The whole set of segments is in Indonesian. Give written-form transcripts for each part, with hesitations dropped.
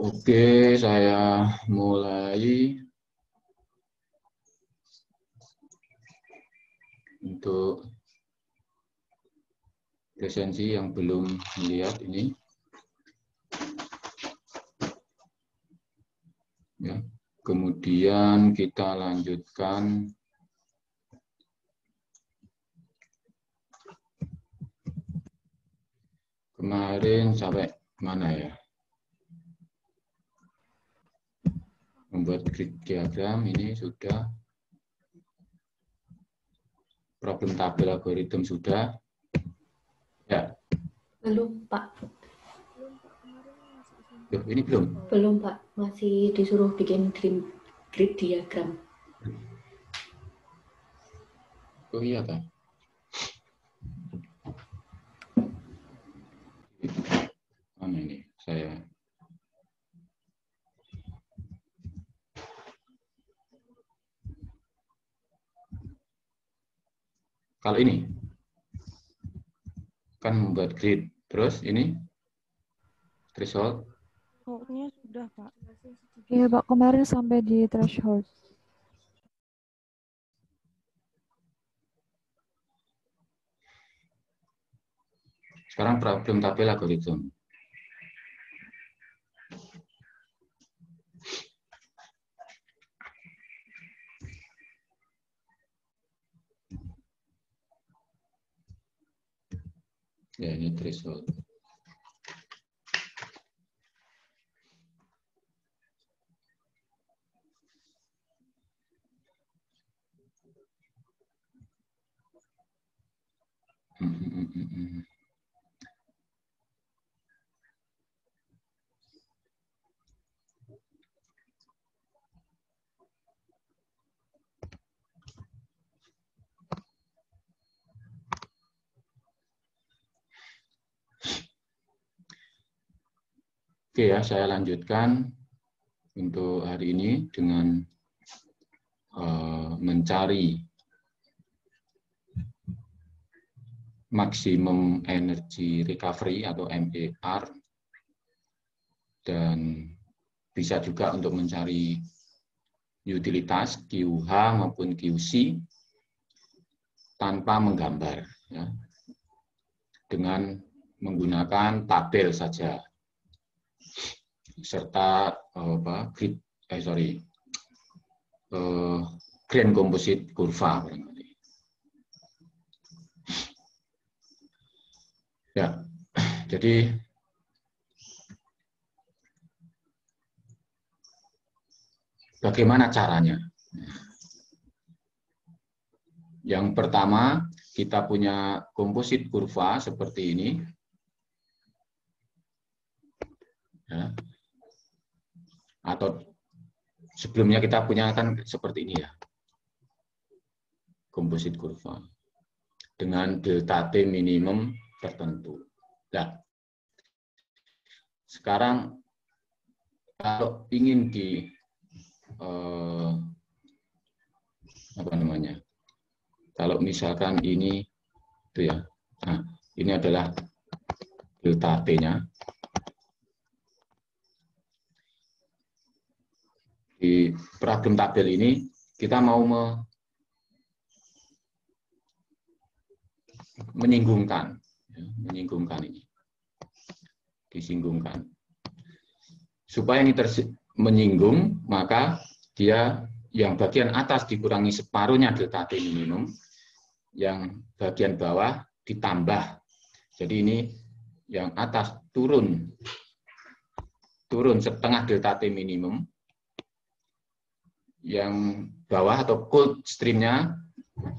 Oke, saya mulai untuk presensi yang belum melihat ini. Ya. Kemudian kita lanjutkan kemarin sampai mana ya? Membuat grid diagram ini sudah, problem tabel algoritma sudah, ya. Belum, Pak. Loh, ini belum? Belum, Pak. Masih disuruh bikin grid diagram. Oh iya, Pak. Mana ini? Saya kalau ini kan membuat grid, terus ini threshold. Pokoknya sudah, Pak. Iya, Pak. Kemarin sampai di threshold. Sekarang problem tabel algoritma. Ya, ini threshold. Oke ya, saya lanjutkan untuk hari ini dengan mencari maksimum energy recovery atau MER, dan bisa juga untuk mencari utilitas QH maupun QC tanpa menggambar, ya, dengan menggunakan tabel saja serta grand composite kurva. Ya, jadi bagaimana caranya? Yang pertama, kita punya komposit kurva seperti ini. Ya. Atau sebelumnya kita punya kan seperti ini ya. Komposit kurva. Dengan delta T minimum tertentu. Nah, sekarang kalau ingin kalau misalkan ini itu ya, nah, ini adalah delta T-nya. Di problem tabel ini kita mau menyinggungkan ini, disinggungkan. Supaya ini menyinggung, maka dia yang bagian atas dikurangi separuhnya delta T minimum, yang bagian bawah ditambah. Jadi ini yang atas turun setengah delta T minimum, yang bawah atau cold streamnya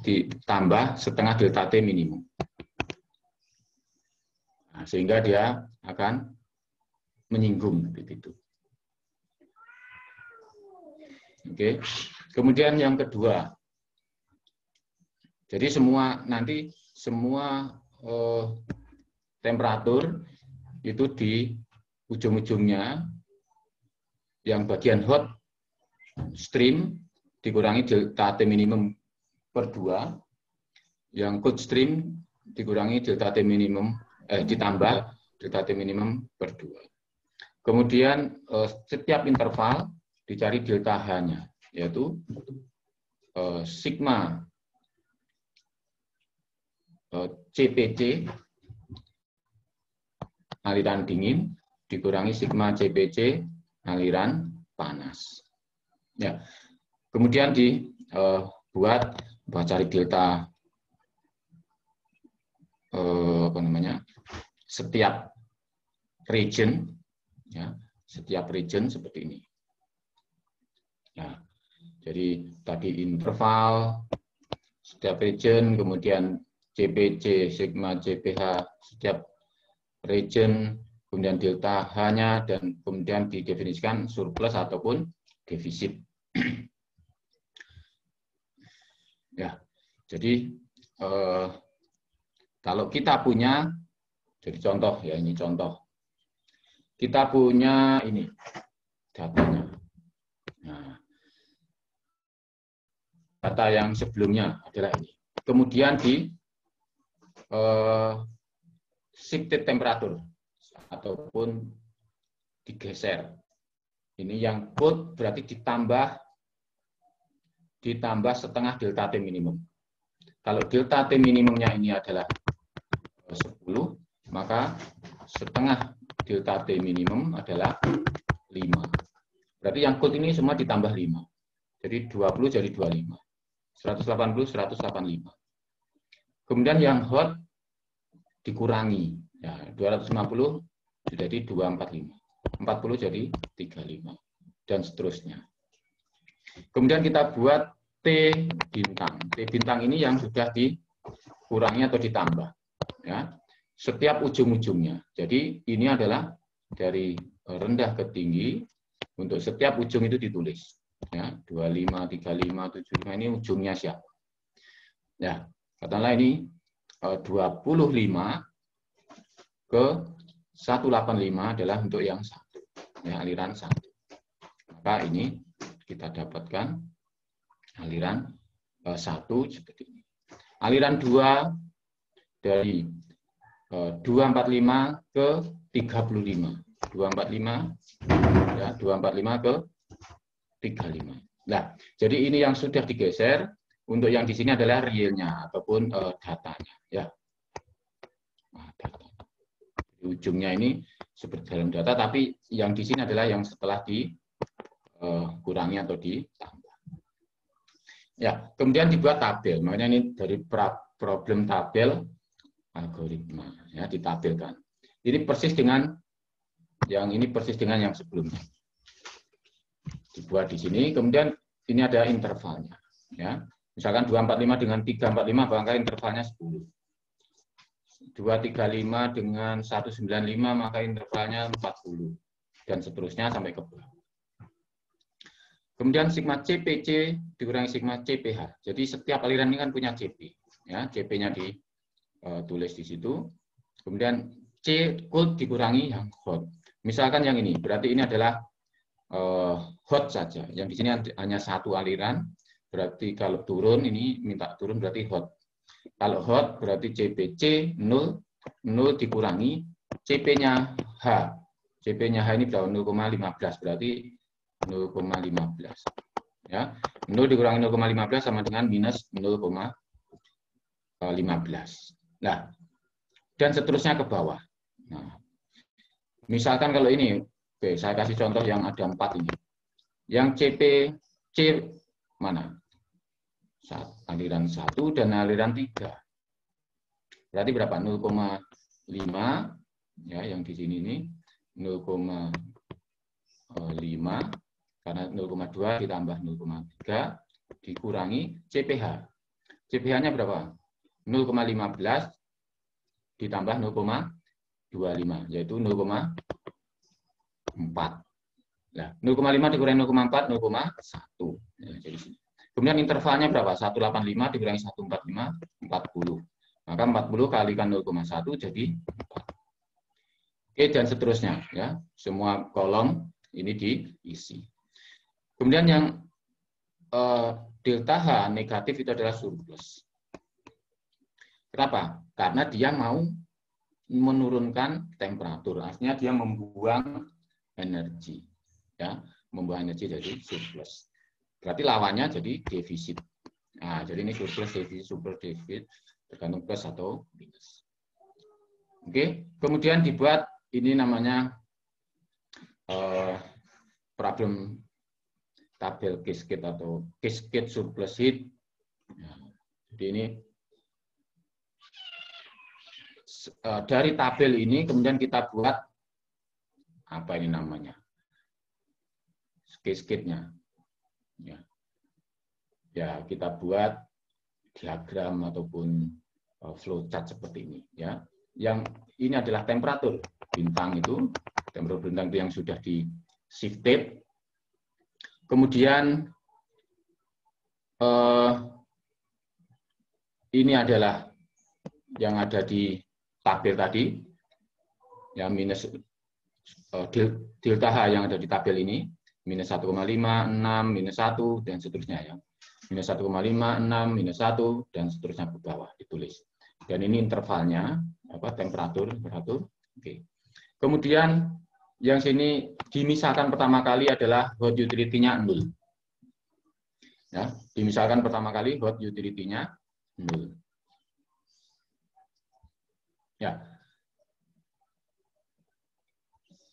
ditambah setengah delta T minimum. Nah, sehingga dia akan menyinggung begitu. Oke. Kemudian yang kedua, jadi semua temperatur itu di ujung-ujungnya, yang bagian hot stream dikurangi delta T minimum per 2, yang cold stream dikurangi delta T minimum ditambah delta T minimum per 2. Kemudian setiap interval dicari delta H-nya, yaitu sigma CPC aliran dingin dikurangi sigma CPC aliran panas. Ya. Kemudian dibuat cari delta setiap region, ya, setiap region seperti ini. Ya. Jadi tadi interval setiap region, kemudian CPC sigma CPH setiap region, kemudian delta H-nya, dan kemudian didefinisikan surplus ataupun defisit. Ya, jadi kalau kita punya, jadi contoh ya, ini contoh, kita punya ini datanya. Nah, data yang sebelumnya adalah ini. Kemudian di shifted temperatur ataupun digeser. Ini yang cold berarti ditambah setengah delta T minimum. Kalau delta T minimumnya ini adalah 10, maka setengah delta T minimum adalah 5. Berarti yang cold ini semua ditambah 5. Jadi 20 jadi 25. 180, 185. Kemudian yang hot dikurangi. Ya, 250 jadi 245. 40 jadi 35. Dan seterusnya. Kemudian kita buat T bintang. T bintang ini yang sudah dikurangi atau ditambah. Ya, setiap ujung-ujungnya. Jadi ini adalah dari rendah ke tinggi. Untuk setiap ujung itu ditulis. Ya, 25, 35, 75 ini ujungnya siapa. Ya, katakanlah ini 25 ke 185 adalah untuk yang satu, ya, aliran 1. Maka ini kita dapatkan aliran 1 seperti ini. Aliran 2 dari 245 ke 35. 245 ya, 245 ke 35. Nah, jadi ini yang sudah digeser. Untuk yang di sini adalah realnya ataupun datanya, ya. Nah, data. Di ujungnya ini seperti dalam data, tapi yang di sini adalah yang setelah dikurangi atau ditambah. Ya, kemudian dibuat tabel. Makanya ini dari problem tabel algoritma, ya, ditabelkan. Ini persis dengan yang sebelumnya. Dibuat di sini, kemudian ini ada intervalnya, ya. Misalkan 245 dengan 345, maka intervalnya 10. 235 dengan 195, maka intervalnya 40. Dan seterusnya sampai ke bawah. Kemudian sigma CPC dikurangi sigma CPH. Jadi setiap aliran ini kan punya CP. Ya, CP-nya ditulis di situ. Kemudian C cold dikurangi yang hot. Misalkan yang ini, berarti ini adalah hot saja. Yang di sini hanya satu aliran. Berarti kalau turun, ini minta turun berarti hot. Kalau hot berarti CPC 0, 0 dikurangi CP-nya H. CP-nya H ini berapa? 0,15, berarti 0,15. Ya, 0 dikurangi 0,15 sama dengan minus 0,15. Nah, dan seterusnya ke bawah. Nah, misalkan kalau ini, oke, saya kasih contoh yang ada 4 ini. Yang CPC mana? Aliran 1 dan aliran 3. Berarti berapa? 0,5, ya, yang di sini ini 0,5 karena 0,2 ditambah 0,3 dikurangi CPH. CPH-nya berapa? 0,15 ditambah 0,25, yaitu 0,4. Nah, 0,5 dikurangi 0,4, 0,1. Ya, jadi sini. Kemudian intervalnya berapa? 185 dikurangi 145, 40. Maka 40 kalikan 0,1 jadi 4. Oke, dan seterusnya. Ya, semua kolom ini diisi. Kemudian yang delta H negatif itu adalah surplus. Kenapa? Karena dia mau menurunkan temperatur. Artinya dia membuang energi. Ya, membuang energi jadi surplus. Berarti lawannya jadi defisit. Nah, jadi ini surplus, defisit, tergantung plus atau minus. Oke, kemudian dibuat ini namanya problem tabel cascade atau cascade surplus heat. Jadi ini dari tabel ini kemudian kita buat apa ini namanya cascade-nya. Ya, kita buat diagram ataupun flowchart seperti ini. Ya, yang ini adalah temperatur bintang itu, temperatur bintang itu yang sudah di shifted. Kemudian ini adalah yang ada di tabel tadi, ya minus delta H yang ada di tabel ini, minus 1,5, 6, minus 1, dan seterusnya ya. Minus 1,5, 6, minus 1, dan seterusnya ke bawah ditulis. Dan ini intervalnya, temperatur. Oke. Kemudian yang sini dimisalkan pertama kali adalah hot utility-nya 0. Ya, dimisalkan pertama kali hot utility-nya 0. Ya.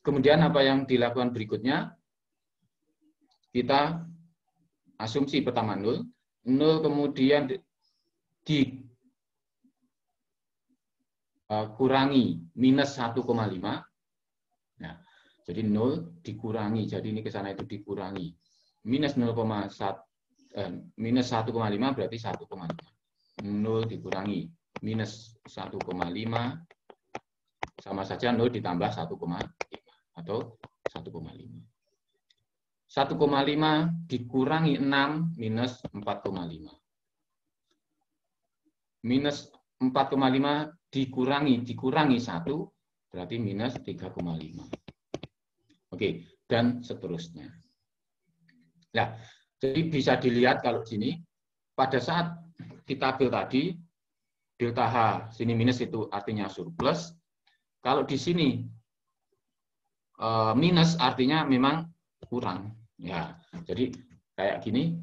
Kemudian apa yang dilakukan berikutnya? Kita asumsi pertama 0 kemudian dikurangi minus 1,5. Nah, jadi 0 dikurangi, jadi ini ke sana itu dikurangi. Minus 1,5 berarti 1,5. 0 dikurangi minus 1,5 sama saja 0 ditambah 1,5 atau 1,5. 1,5 dikurangi 6 minus 4,5. Minus 4,5 dikurangi 1 berarti minus 3,5. Oke, dan seterusnya. Nah, jadi bisa dilihat kalau sini pada saat di tabel tadi delta H sini minus itu artinya surplus. Kalau di sini minus artinya memang kurang. Ya, jadi kayak gini.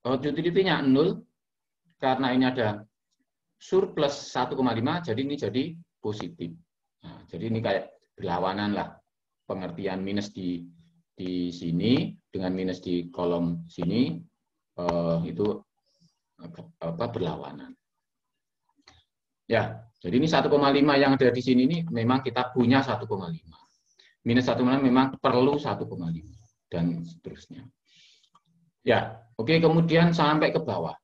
Utility-nya 0 karena ini ada surplus 1,5 jadi ini jadi positif. Nah, jadi ini kayak berlawanan lah pengertian minus di sini dengan minus di kolom sini itu berlawanan. Ya, jadi ini 1,5 yang ada di sini ini memang kita punya 1,5. Minus 1,5 memang perlu 1,5 dan seterusnya. Ya, oke, kemudian sampai ke bawah.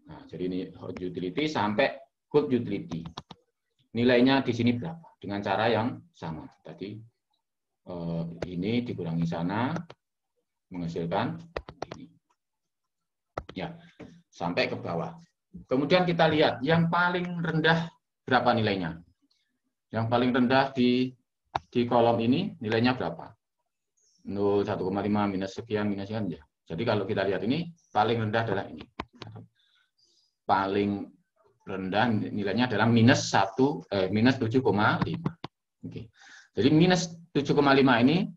Nah, jadi ini hot utility sampai cold utility. Nilainya di sini berapa? Dengan cara yang sama. Tadi ini dikurangi sana menghasilkan ini. Ya, sampai ke bawah. Kemudian kita lihat yang paling rendah berapa nilainya? Yang paling rendah di kolom ini nilainya berapa? 0, 1,5, minus sekian, minus sekian. Ya. Jadi kalau kita lihat ini, paling rendah adalah ini. Paling rendah nilainya adalah minus 7,5. Oke. Jadi minus 7,5 ini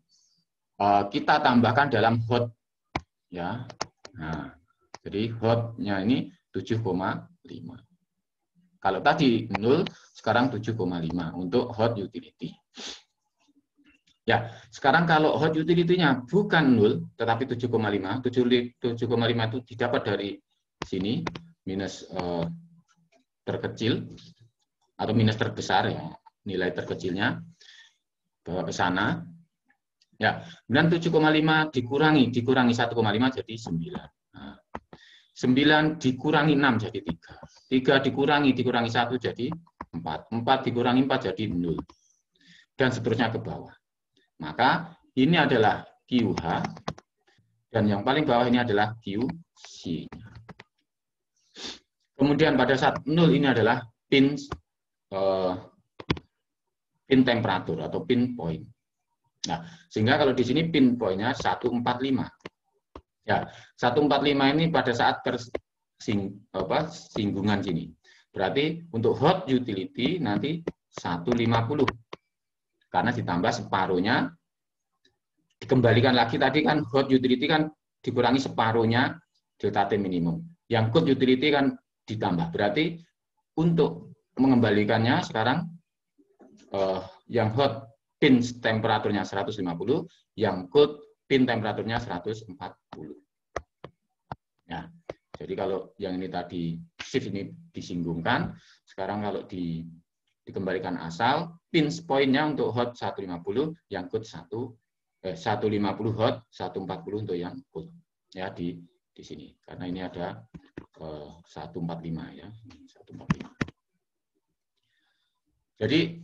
kita tambahkan dalam hot. Ya. Nah, jadi hotnya ini 7,5. Kalau tadi 0, sekarang 7,5 untuk hot utility. Ya, sekarang kalau hot utility-nya bukan 0, tetapi 7,5. 7,5 itu didapat dari sini, minus terkecil, atau minus terbesar, ya, nilai terkecilnya, bawa ke sana. Ya, kemudian 7,5 dikurangi 1,5 jadi 9. Nah, 9 dikurangi 6 jadi 3. 3 dikurangi 1 jadi 4. 4 dikurangi 4 jadi 0. Dan seterusnya ke bawah. Maka ini adalah QH, dan yang paling bawah ini adalah QC. Kemudian pada saat 0 ini adalah pin temperatur atau pin point. Nah, sehingga kalau di sini pin point-nya 145. Ya, 145 ini pada saat singgungan sini. Berarti untuk hot utility nanti 150. Karena ditambah separuhnya, dikembalikan lagi tadi kan hot utility kan dikurangi separuhnya delta T minimum. Yang cold utility kan ditambah. Berarti untuk mengembalikannya sekarang yang hot pin temperaturnya 150, yang cold pin temperaturnya 140. Ya, jadi kalau yang ini tadi shift ini disinggungkan, sekarang kalau dikembalikan asal, pinch point-nya untuk hot 150, yang cold 150 hot, 140 untuk yang cold. Ya, di sini. Karena ini ada 145 ya, 145. Jadi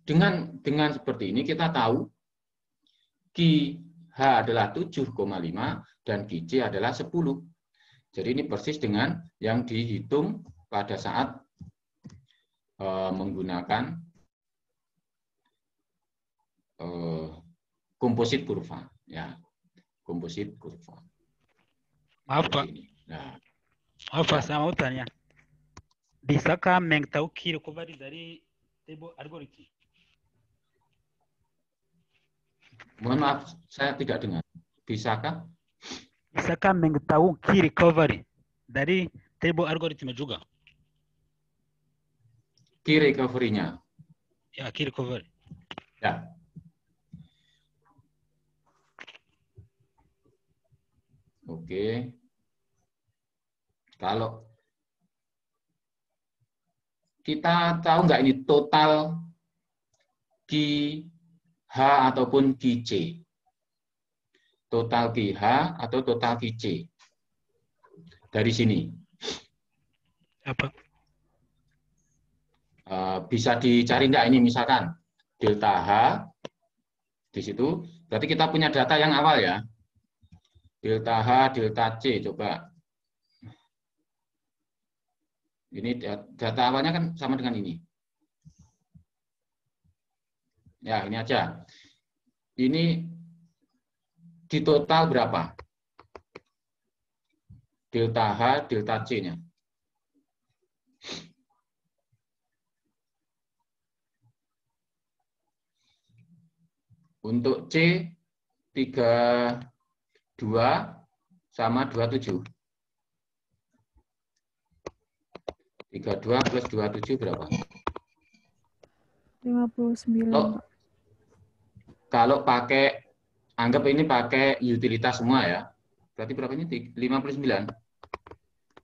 dengan seperti ini kita tahu QH adalah 7,5 dan QC adalah 10. Jadi ini persis dengan yang dihitung pada saat menggunakan komposit kurva, ya, komposit kurva. Maaf Pak, Nah, maaf Pak, saya mau tanya. Bisakah mengetahui Q recovery dari table algorithm? Mohon maaf, saya tidak dengar. Bisakah? Bisakah mengetahui Q recovery dari table algorithm juga? Key recovery-nya. Ya, Q recovery. Ya. Oke. Kalau kita tahu nggak ini total QH ataupun QC? Total QH atau total QC? Dari sini. Apa? Bisa dicari enggak ini misalkan delta H di situ. Berarti kita punya data yang awal ya. Delta H, delta C, coba. Ini data awalnya kan sama dengan ini. Ya, ini aja. Ini di total berapa? Delta H, delta C-nya. Untuk C 32 sama 27. 32 plus 27 berapa? 59. Kalau pakai, anggap ini pakai utilitas semua ya. Berarti berapa ini? 59.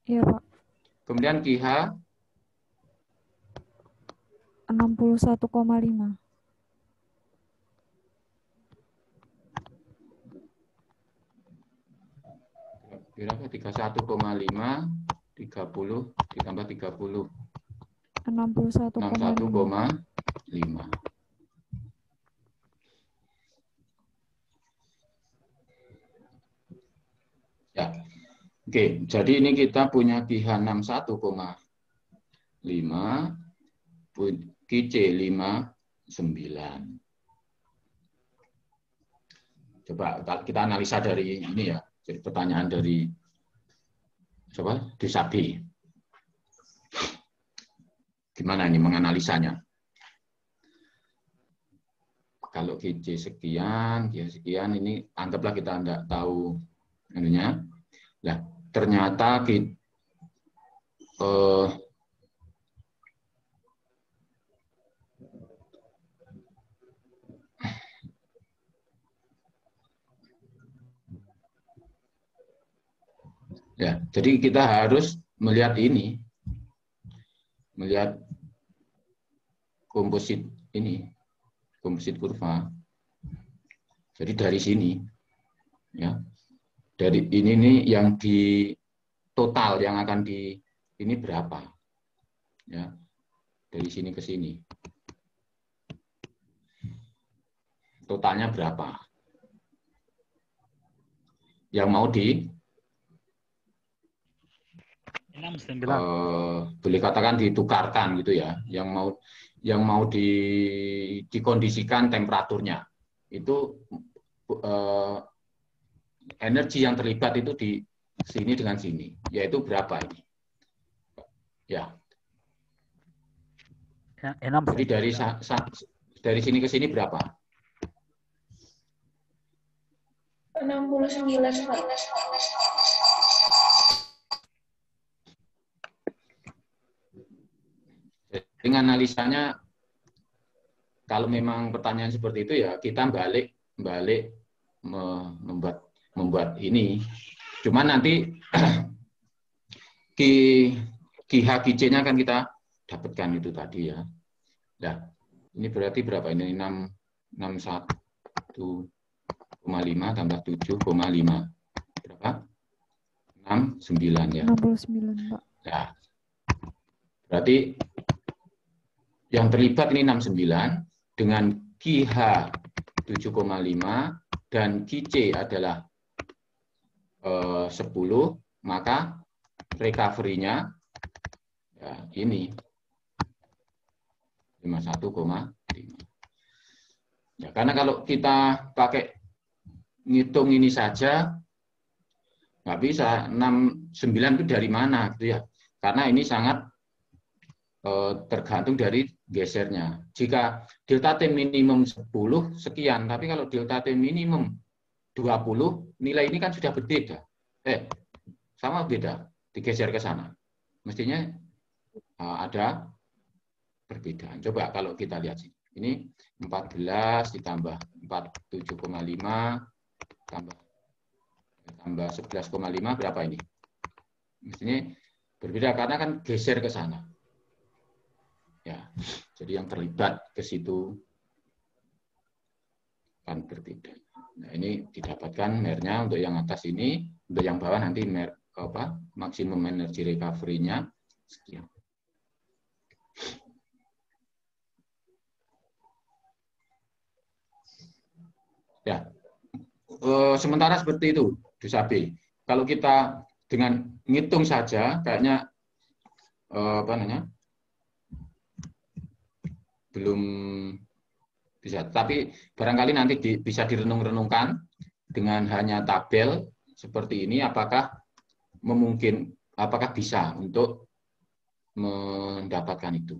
Iya, Pak. Kemudian QH 61,5. berapa? 31,5, 30 ditambah 30. 61,5. 61,5. Ya. Oke, jadi ini kita punya QH 61,5, QC 59. Coba kita analisa dari ini ya. Jadi pertanyaan dari Disabi. Gimana ini menganalisanya? Kalau GC sekian, ini anggaplah kita tidak tahu ininya. Nah, ternyata ya, jadi kita harus melihat ini, melihat komposit ini, komposit kurva. Jadi dari sini, ya, dari ini nih yang di total yang akan di ini berapa, ya, dari sini ke sini, totalnya berapa? Yang mau boleh katakan ditukarkan gitu ya, yang mau dikondisikan temperaturnya itu energi yang terlibat itu di sini dengan sini, yaitu berapa ini? Ya. Jadi dari sini ke sini berapa? 69, Pak. Jadi analisanya, kalau memang pertanyaan seperti itu ya kita balik membuat ini. Cuman nanti QH QC-nya akan kita dapatkan itu tadi ya. Nah, ini berarti berapa ini? 61,5 tambah 7,5. Berapa? 69 ya. 69, Pak. Nah, berarti yang terlibat ini 69 dengan QH 7,5 dan QC adalah 10, maka recovery-nya ya ini 51,5. Ya, karena kalau kita pakai ngitung ini saja nggak bisa. 69 itu dari mana gitu ya? Karena ini sangat tergantung dari gesernya. Jika delta T minimum 10 sekian, tapi kalau delta T minimum 20, nilai ini kan sudah berbeda. Sama beda, digeser ke sana. Mestinya ada perbedaan. Coba kalau kita lihat sini. Ini 14 ditambah 47,5 tambah 11,5 berapa ini? Mestinya berbeda karena kan geser ke sana. Ya, jadi yang terlibat ke situ kan berbeda. Nah, ini didapatkan MER-nya untuk yang atas ini, untuk yang bawah nanti MER maksimum energy recovery-nya sekian. Ya, sementara seperti itu, dosa B. Kalau kita dengan ngitung saja, kayaknya belum bisa. Tapi barangkali nanti bisa direnung-renungkan dengan hanya tabel seperti ini, apakah bisa untuk mendapatkan itu.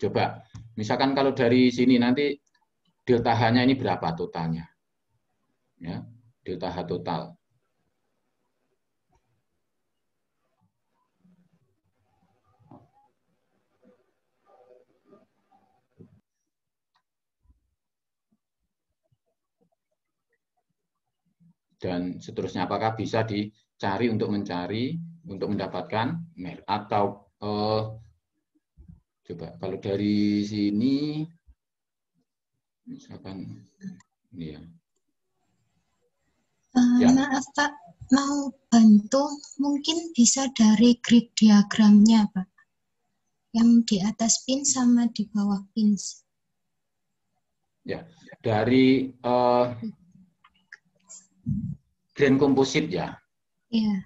Coba, misalkan kalau dari sini nanti delta H-nya ini berapa totalnya? Ya, delta H total. Dan seterusnya, apakah bisa dicari untuk mendapatkan MER atau coba kalau dari sini misalkan ini ya. Maaf Pak, mau bantu mungkin bisa dari grid diagramnya Pak, yang di atas pin sama di bawah pins. Ya, dari grain komposit ya. Iya.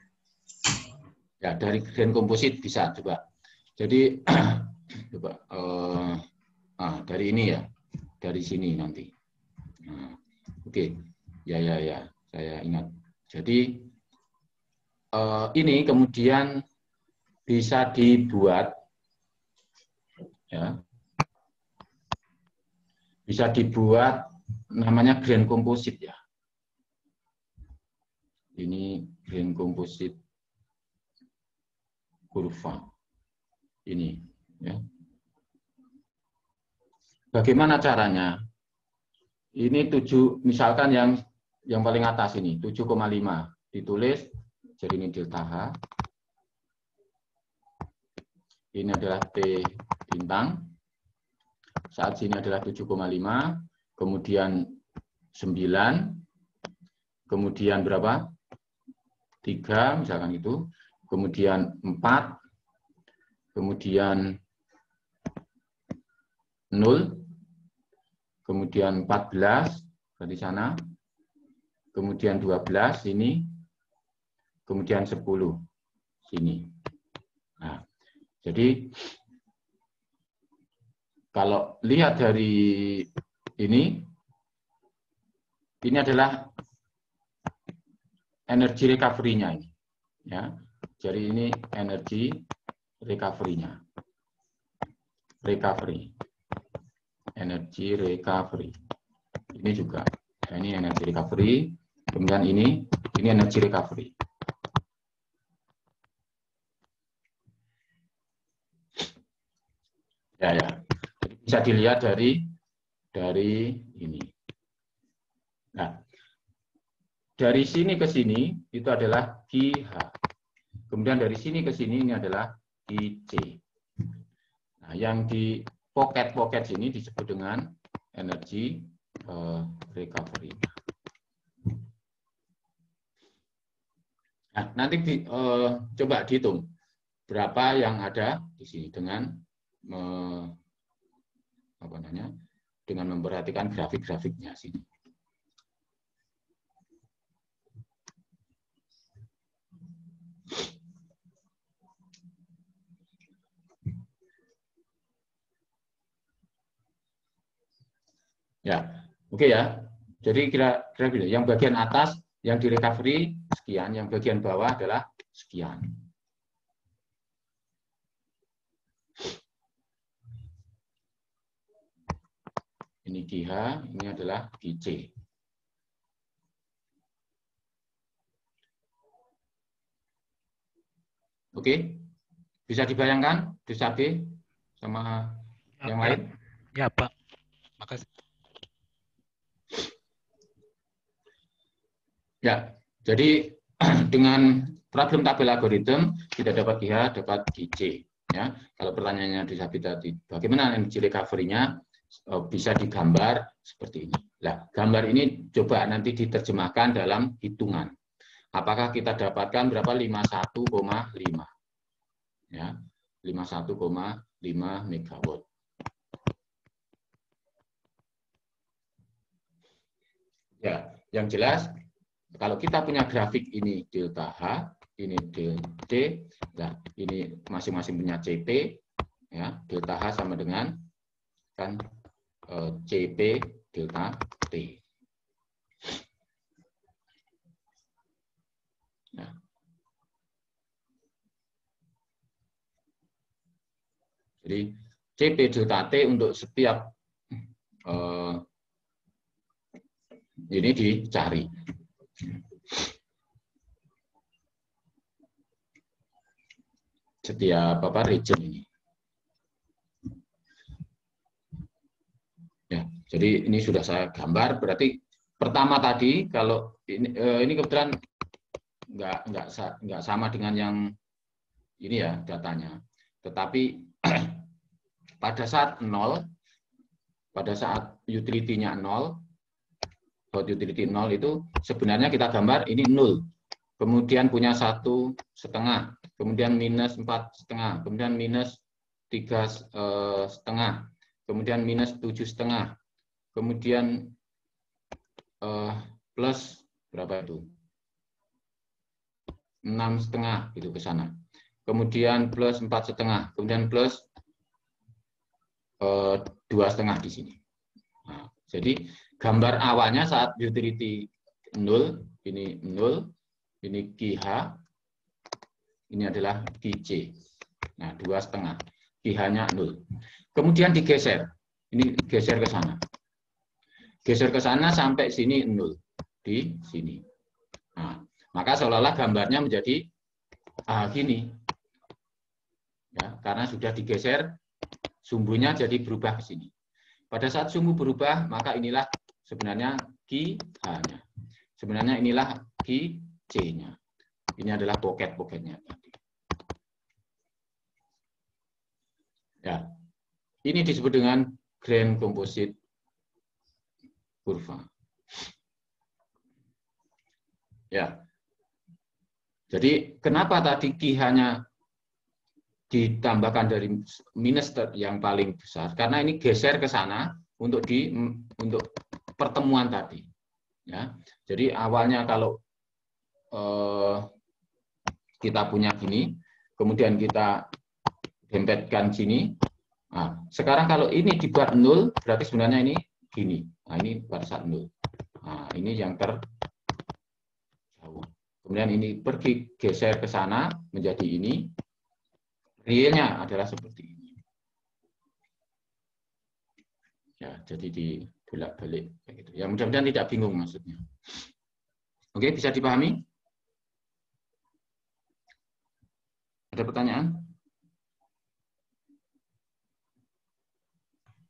Ya, dari grain komposit bisa coba. Jadi coba dari ini ya, dari sini nanti. Oke. Ya, saya ingat. Jadi ini kemudian bisa dibuat ya. Bisa dibuat namanya grain komposit ya. Ini grain komposit kurva ini ya. Bagaimana caranya? Ini 7, misalkan yang paling atas ini 7,5 ditulis, jadi ini delta H. Ini adalah T bintang. Saat sini adalah 7,5, kemudian 9, kemudian berapa? 3 misalkan itu, kemudian 4, kemudian 0, kemudian 14 dari sana, kemudian 12 ini, kemudian 10 sini. Nah, jadi kalau lihat dari ini adalah energi recovery-nya ini. Ya. Jadi ini energi recovery-nya. Recovery. energy recovery. Ini juga. Nah, ini energy recovery. Kemudian ini energy recovery. Ya. Jadi bisa dilihat dari ini. Nah, dari sini ke sini itu adalah QH. Kemudian dari sini ke sini ini adalah QC. Nah, yang di pocket sini disebut dengan energy recovery. Nah, nanti coba dihitung berapa yang ada di sini dengan dengan memperhatikan grafik-grafiknya sini. Ya, oke ya. Jadi kira-kira yang bagian atas yang di recovery sekian, yang bagian bawah adalah sekian. Ini QH, ini adalah QC. Oke, bisa dibayangkan dosa B sama yang lain? Ya, Pak. Makasih. Ya, jadi dengan problem tabel algoritma kita dapat QH, dapat QC. Ya, kalau pertanyaannya tadi, bagaimana energy recovery-nya? Bisa digambar seperti ini. Nah, gambar ini coba nanti diterjemahkan dalam hitungan. Apakah kita dapatkan berapa? 51,5. Ya, 51,5 megawatt. Ya, yang jelas kalau kita punya grafik ini delta H, ini delta T, nah ini masing-masing punya CP, ya, delta H sama dengan kan CP delta T. Nah. Jadi CP delta T untuk setiap ini dicari. Setiap region ini. Ya, jadi ini sudah saya gambar. Berarti pertama tadi kalau ini kebetulan nggak sama dengan yang ini ya datanya. Tetapi pada saat 0, pada saat utility-nya 0, hot utility 0 itu sebenarnya kita gambar ini 0. Kemudian punya 1,5, kemudian minus 4,5, kemudian minus 3,5. Kemudian minus 7,5, kemudian plus berapa itu? 6,5 itu ke sana. Kemudian plus 4,5, kemudian plus 2,5 di sini. Nah, jadi gambar awalnya saat utility 0, ini 0, ini QH, ini adalah QC. Nah, 2,5. QH-nya 0. Kemudian digeser. Ini geser ke sana. Geser ke sana sampai sini 0. Di sini. Nah, maka seolah-olah gambarnya menjadi gini. Ya, karena sudah digeser, sumbunya jadi berubah ke sini. Pada saat sumbu berubah, maka inilah sebenarnya QH-nya. Sebenarnya inilah QC-nya. Ini adalah pocket-pocketnya tadi. Ya, ini disebut dengan grand composite kurva. Ya, jadi kenapa tadi QH-nya ditambahkan dari minus yang paling besar? Karena ini geser ke sana untuk pertemuan tadi. Ya, jadi awalnya kalau kita punya gini, kemudian kita dempetkan sini. Nah, sekarang kalau ini dibuat 0, berarti sebenarnya ini gini. Nah, ini pada saat 0. Nah, ini yang terjauh. Kemudian ini pergi geser ke sana menjadi ini. Realnya adalah seperti ini. Ya, jadi dibolak-balik begitu. Ya, mudah-mudahan tidak bingung maksudnya. Oke, bisa dipahami? Ada pertanyaan?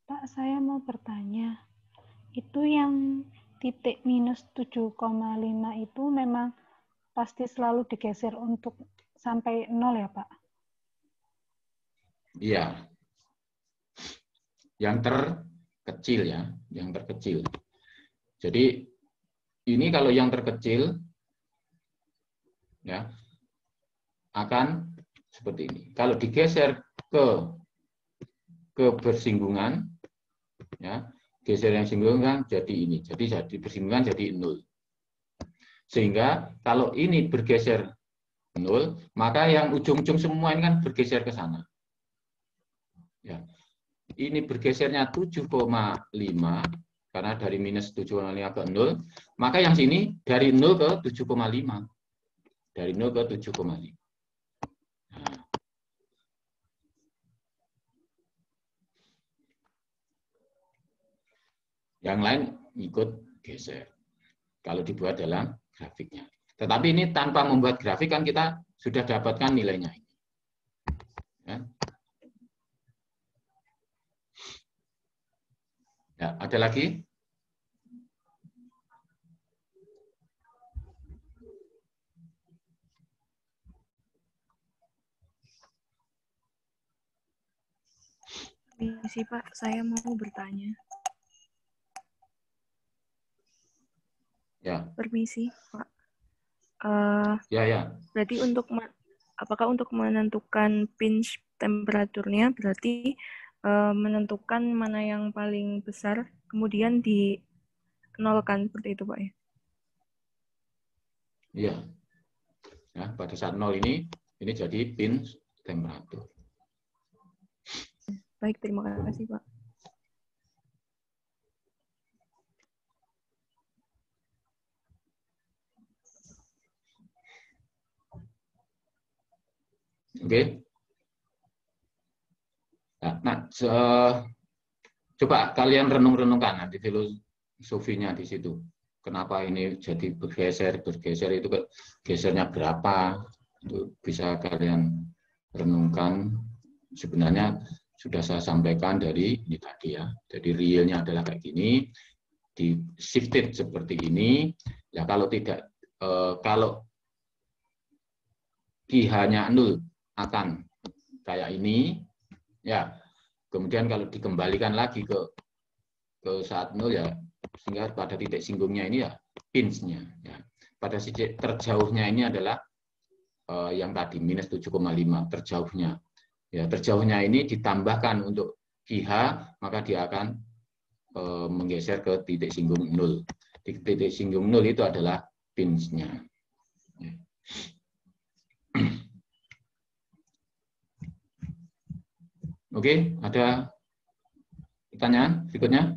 Pak, saya mau bertanya. Itu yang titik minus 7,5 itu memang pasti selalu digeser untuk sampai 0 ya, Pak? Iya. Yang terkecil ya, yang terkecil. Jadi ini kalau yang terkecil ya akan seperti ini. Kalau digeser ke bersinggungan ya, geser yang singgungan jadi ini. Jadi bersinggungan jadi 0. Sehingga kalau ini bergeser 0, maka yang ujung-ujung semua ini kan bergeser ke sana. Ya. Ini bergesernya 7,5 karena dari minus 7,5 ke 0, maka yang sini dari 0 ke 7,5. Dari 0 ke 7,5. Nah. Yang lain ikut geser. Kalau dibuat dalam grafiknya. Tetapi ini tanpa membuat grafik kan kita sudah dapatkan nilainya. Ya. Ya, ada lagi? Permisi Pak, saya mau bertanya. Ya. Permisi Pak. Ya. Berarti apakah untuk menentukan pinch temperaturnya berarti menentukan mana yang paling besar kemudian dinolkan seperti itu Pak ya? Iya. Ya, pada saat 0 ini jadi pinch temperatur. Baik, terima kasih Pak. Oke. Nah, coba kalian renung-renungkan nanti filosofinya di situ. Kenapa ini jadi bergeser itu gesernya berapa? Itu bisa kalian renungkan. Sebenarnya sudah saya sampaikan dari ini tadi ya. Jadi realnya adalah kayak gini, di shifted seperti ini. Ya kalau tidak, kalau Q-nya 0 akan kayak ini, ya. Kemudian kalau dikembalikan lagi ke saat 0 ya, sehingga pada titik singgungnya ini ya pinch-nya. Ya. Pada titik terjauhnya ini adalah yang tadi minus 7,5 terjauhnya. Ya, terjauhnya ini ditambahkan untuk QH, maka dia akan menggeser ke titik singgung 0. Di titik singgung 0 itu adalah pinch-nya. Ya. Oke, ada pertanyaan berikutnya?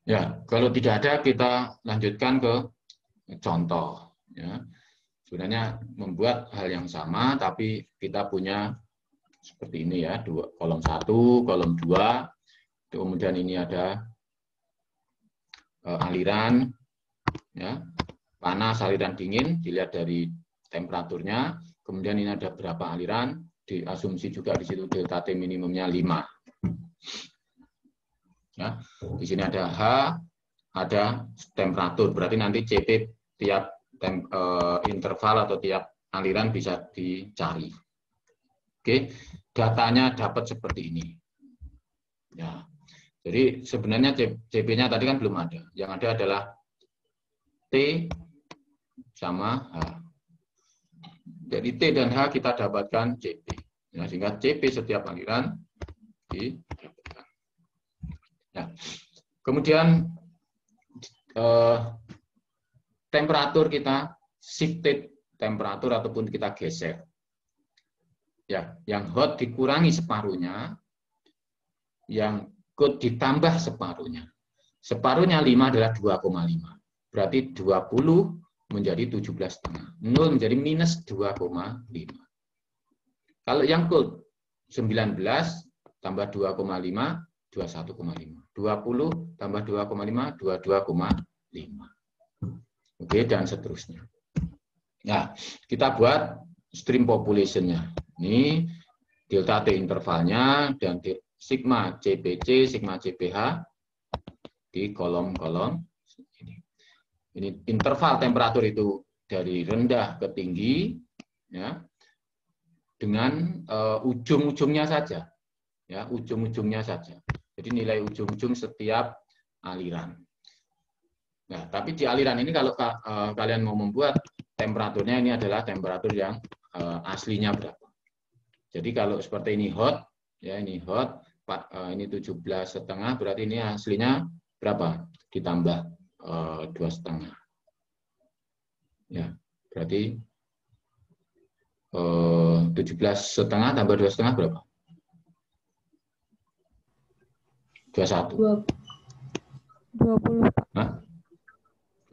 Ya, kalau tidak ada kita lanjutkan ke contoh. Ya. Sebenarnya membuat hal yang sama, tapi kita punya seperti ini ya, kolom 1, kolom 2, kemudian ini ada aliran, ya, panas, aliran dingin, dilihat dari temperaturnya, kemudian ini ada berapa aliran, diasumsi juga di situ delta T minimumnya 5. Ya, di sini ada H, ada temperatur, berarti nanti CP tiap interval atau tiap aliran bisa dicari. Oke, datanya dapat seperti ini. Ya, jadi sebenarnya CP-nya tadi kan belum ada. Yang ada adalah T sama H. Jadi T dan H kita dapatkan CP. Ya, sehingga CP setiap aliran didapatkan. Ya. Kemudian temperatur kita shifted temperatur ataupun kita geser. Ya, yang hot dikurangi separuhnya, yang cold ditambah separuhnya. Separuhnya 5 adalah 2,5. Berarti 20 menjadi 17,5. 0 menjadi minus 2,5. Kalau yang cold 19 tambah 2,5, 21,5. 20 tambah 2,5, 22,5. Oke, dan seterusnya. Nah, kita buat stream population-nya. Ini delta T intervalnya dan sigma CPC, sigma CPH di kolom-kolom ini. Ini interval temperatur itu dari rendah ke tinggi, ya, dengan ujung-ujungnya saja, ya, ujung-ujungnya saja. Jadi nilai ujung-ujung setiap aliran. Nah, tapi di aliran ini kalau kalian mau membuat temperaturnya, ini adalah temperatur yang aslinya berapa. Jadi kalau seperti ini hot, ya ini hot, ini 17,5, berarti ini aslinya berapa? Ditambah 2,5. Ya, berarti 17,5 tambah 2,5 berapa? 21. 20, Pak. Hah?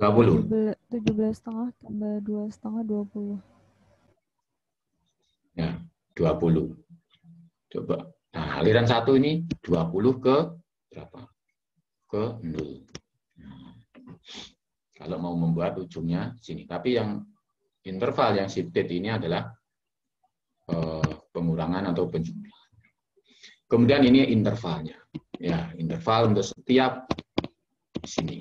20. 17,5 tambah 2,5, 20. Ya, 20. Coba. Nah, aliran 1 ini 20 ke berapa? Ke 0. Nah, kalau mau membuat ujungnya sini. Tapi yang interval yang shifted ini adalah pengurangan atau penjumlahan. Kemudian ini intervalnya. Ya, interval untuk setiap di sini.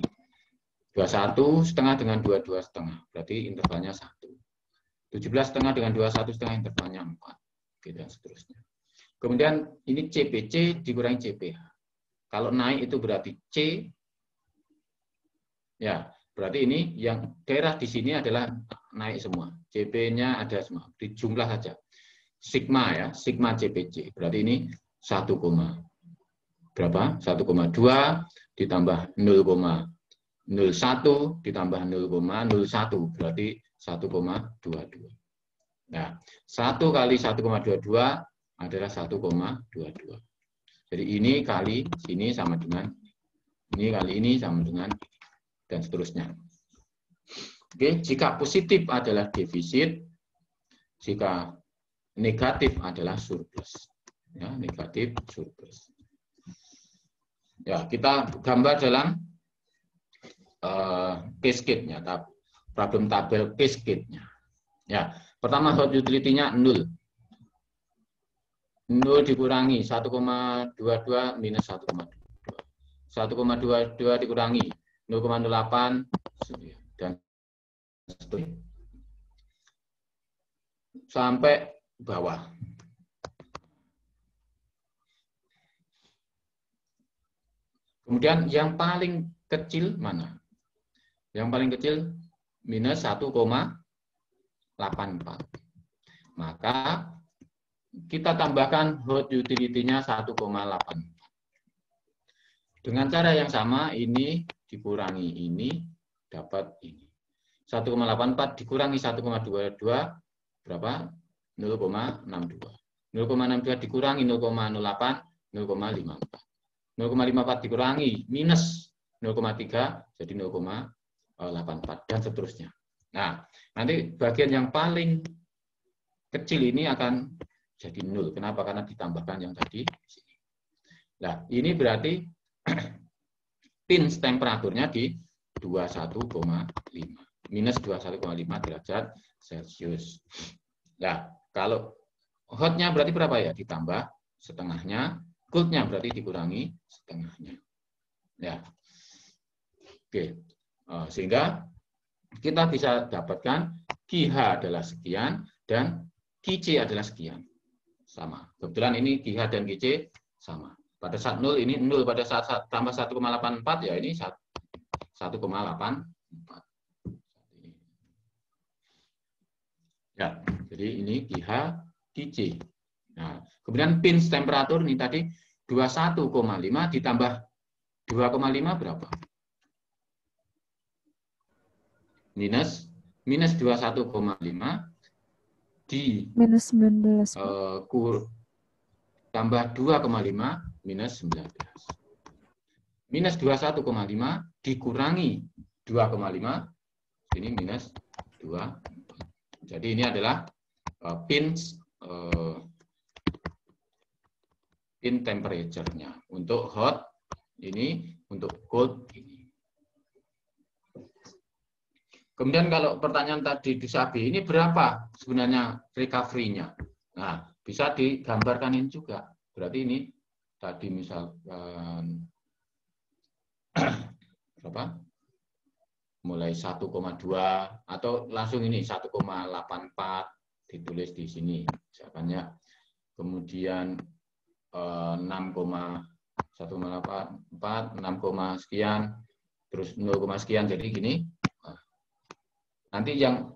21,5 dengan 22,5. Berarti intervalnya 1. 17,5 dengan 21,5 intervalnya 4. Oke, dan seterusnya. Kemudian ini CPC dikurangi CPH. Kalau naik itu berarti C. Ya, berarti ini yang daerah di sini adalah naik semua. CP-nya ada semua. Di jumlah saja. Sigma ya, sigma CPC. Berarti ini 1, berapa? 1,2 ditambah 0,01 ditambah 0,01 berarti 1,22. Nah, 1 kali 1,22 adalah 1,22. Jadi ini kali sini sama dengan ini kali ini sama dengan ini, dan seterusnya. Oke, jika positif adalah defisit, jika negatif adalah surplus. Ya, negatif surplus. Ya, kita gambar dalam cascade-nya, problem tabel cascade-nya. Ya, pertama hot utility-nya 0. 0 dikurangi 1,22 minus 1,22. 1,22 dikurangi 0,08 dan seterusnya. Sampai bawah. Kemudian yang paling kecil mana? Yang paling kecil minus 1,84. Maka kita tambahkan hot utility-nya 1,84. Dengan cara yang sama, ini dikurangi ini, dapat ini. 1,84 dikurangi 1,22, berapa? 0,62. 0,62 dikurangi 0,08, 0,54. 0,54 dikurangi minus 0,3 jadi 0,84 dan seterusnya. Nah, nanti bagian yang paling kecil ini akan jadi 0. Kenapa? Karena ditambahkan yang tadi di sini. Nah, ini berarti pinch temperaturnya di 21,5. Minus 21,5 derajat Celcius. Nah, kalau hotnya berarti berapa ya? Ditambah setengahnya. Coldnya berarti dikurangi setengahnya. Ya, oke. Sehingga kita bisa dapatkan QH adalah sekian dan QC adalah sekian. Sama. Kebetulan ini QH dan QC sama. Pada saat 0 ini 0, pada saat tambah 1,84 ya ini 1,84. Ya, jadi ini QH, QC. Nah, kemudian pinch temperatur ini tadi 21,5 ditambah 2,5 berapa? Minus 21,5 di minus 19. Tambah 2,5 minus 19. Minus 21,5 dikurangi 2,5 ini minus 2. Jadi ini adalah pin temperature-nya. Untuk hot ini, untuk cold ini. Kemudian kalau pertanyaan tadi di Sabi, ini berapa sebenarnya recovery-nya? Nah, bisa digambarkan ini juga. Berarti ini tadi misalkan berapa? Mulai 1,2 atau langsung ini 1,84 ditulis di sini. Misalkannya. Kemudian 6,184, 6, sekian, terus 0, sekian. Jadi gini. Nanti yang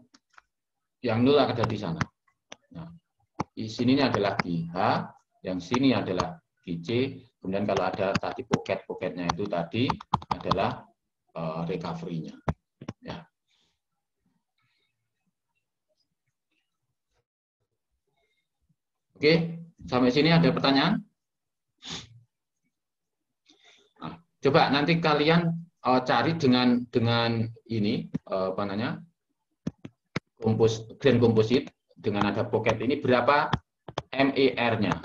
0 ada di sana. Nah, di sini adalah GH, yang sini adalah GC. Kemudian kalau ada tadi pocket-pocketnya itu tadi adalah recovery-nya. Ya. Oke, sampai sini ada pertanyaan? Nah, coba nanti kalian cari dengan ini apa namanya? Grand composite dengan ada pocket ini berapa MER-nya,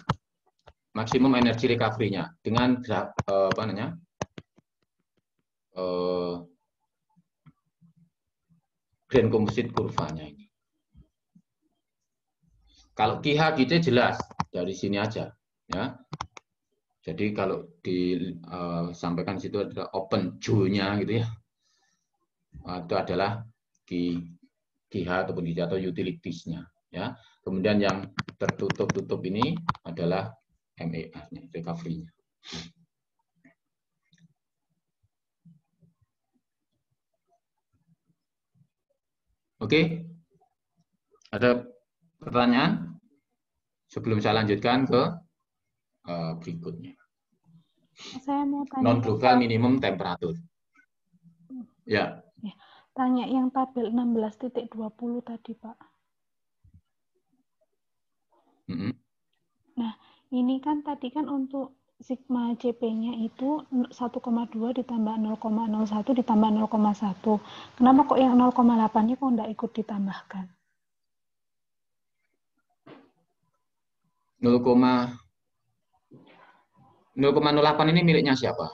maksimum energy recovery-nya dengan apa namanya grand composite kurvanya ini. Kalau QH GC jelas dari sini aja, ya. Jadi kalau disampaikan situ adalah open Joe-nya gitu ya, itu adalah GH ataupun GC atau utilities-nya, ya. Kemudian yang tertutup ini adalah MER-nya, recovery-nya. Oke, ada pertanyaan sebelum saya lanjutkan ke berikutnya. Saya mau tanya Non-global minimum temperatur. Ya. Tanya yang tabel 16.20 tadi, Pak. Nah, ini kan tadi kan untuk sigma CP-nya itu 1,2 ditambah 0,01 ditambah 0,1. Kenapa kok yang 0,8-nya kok enggak ikut ditambahkan? 0,08 ini miliknya siapa?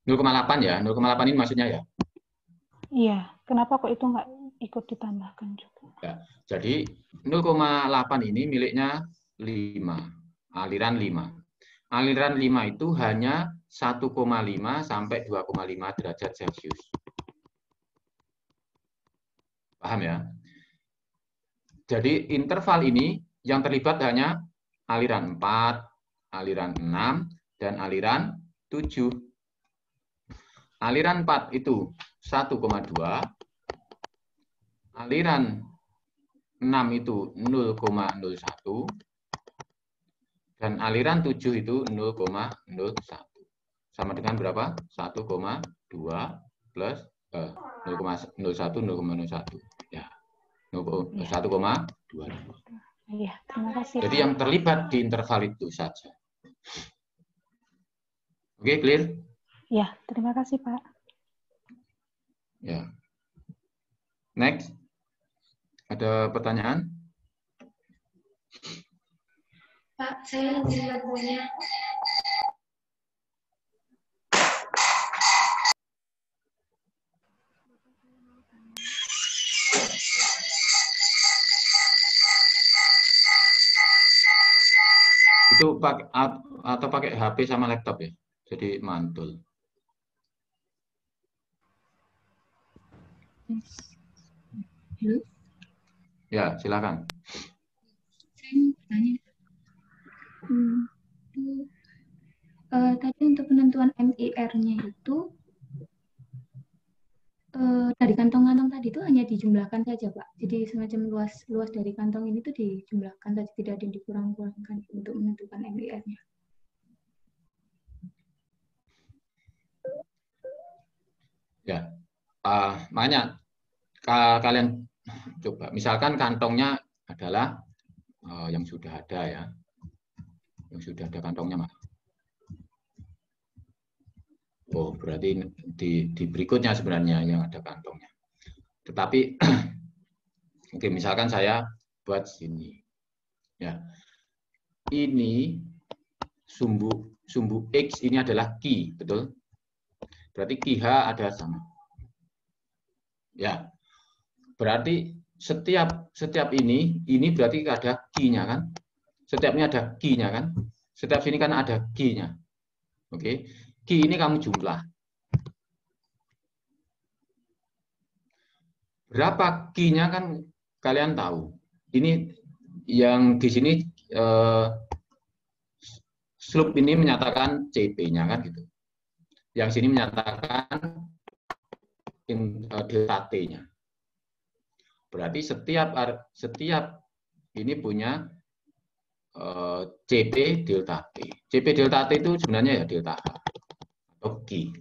0,8 ya? 0,8 ini maksudnya ya? Iya, kenapa kok itu enggak ikut ditambahkan juga? Ya, jadi 0,8 ini miliknya 5. Aliran 5. Aliran 5 itu hanya 1,5 sampai 2,5 derajat Celcius. Paham ya? Jadi interval ini yang terlibat hanya aliran 4, aliran 6, dan aliran 7. Aliran 4 itu 1,2, aliran 6 itu 0,01, dan aliran 7 itu 0,01. Sama dengan berapa? 1,2 plus 0,01, 0,01. Ya, 1,2. Iya, terima kasih. Jadi yang terlibat di interval itu saja. Oke, clear? Ya, terima kasih, Pak. Ya. Next. Ada pertanyaan? Pak, saya izin punya. Itu pakai atau pakai HP sama laptop ya? Jadi mantul. Halo? Ya, silakan. Saya mau bertanya. Tadi untuk penentuan MER-nya itu dari kantong-kantong tadi itu hanya dijumlahkan saja, Pak. Jadi semacam luas dari kantong ini tuh dijumlahkan saja, tidak ada yang dikurang-kurangkan untuk menentukan MER-nya. Ya, makanya kalian coba, misalkan kantongnya adalah yang sudah ada ya, yang sudah ada kantongnya mana? Oh, berarti di berikutnya sebenarnya yang ada kantongnya. Tetapi oke, misalkan saya buat sini. Ya. Ini sumbu X ini adalah Q, betul? Berarti QH ada sama. Ya. Berarti setiap ini berarti ada Q-nya kan? Setiap ini ada Q-nya kan? Setiap sini kan ada Q-nya. Oke. Q ini kamu jumlah. Berapa Q-nya kan kalian tahu. Ini yang di sini slope ini menyatakan CP-nya kan gitu. Yang sini menyatakan delta T-nya. Berarti setiap ini punya CP delta T. CP delta T itu sebenarnya ya delta H atau Q.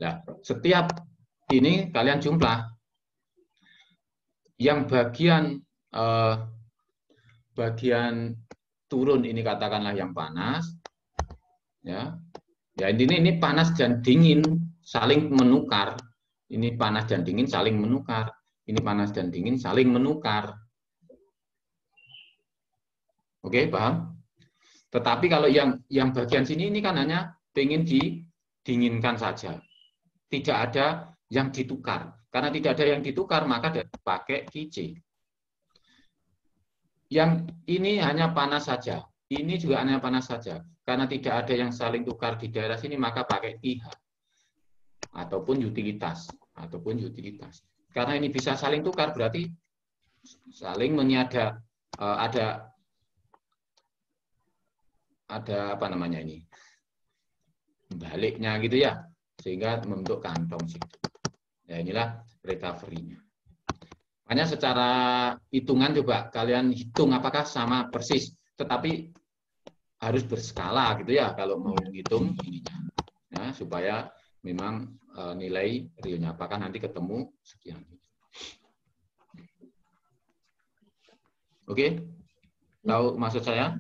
Nah, setiap ini kalian jumlah. Yang bagian turun ini katakanlah yang panas, ya. Ya ini panas dan dingin saling menukar. Ini panas dan dingin saling menukar. Ini panas dan dingin saling menukar. Oke, paham? Tetapi kalau yang bagian sini ini kan hanya ingin didinginkan saja. Tidak ada yang ditukar. Karena tidak ada yang ditukar, maka pakai QC. Yang ini hanya panas saja. Ini juga hanya panas saja. Karena tidak ada yang saling tukar di daerah sini, maka pakai IH. Ataupun utilitas. Karena ini bisa saling tukar, berarti saling meniada, ada apa namanya ini, baliknya gitu ya, sehingga membentuk kantong situ. Ya inilah recovery-nya. Makanya secara hitungan coba kalian hitung apakah sama persis, tetapi harus berskala gitu ya kalau mau menghitung ininya, ya, supaya memang nilai realnya apakah nanti ketemu sekian. Oke, tahu maksud saya?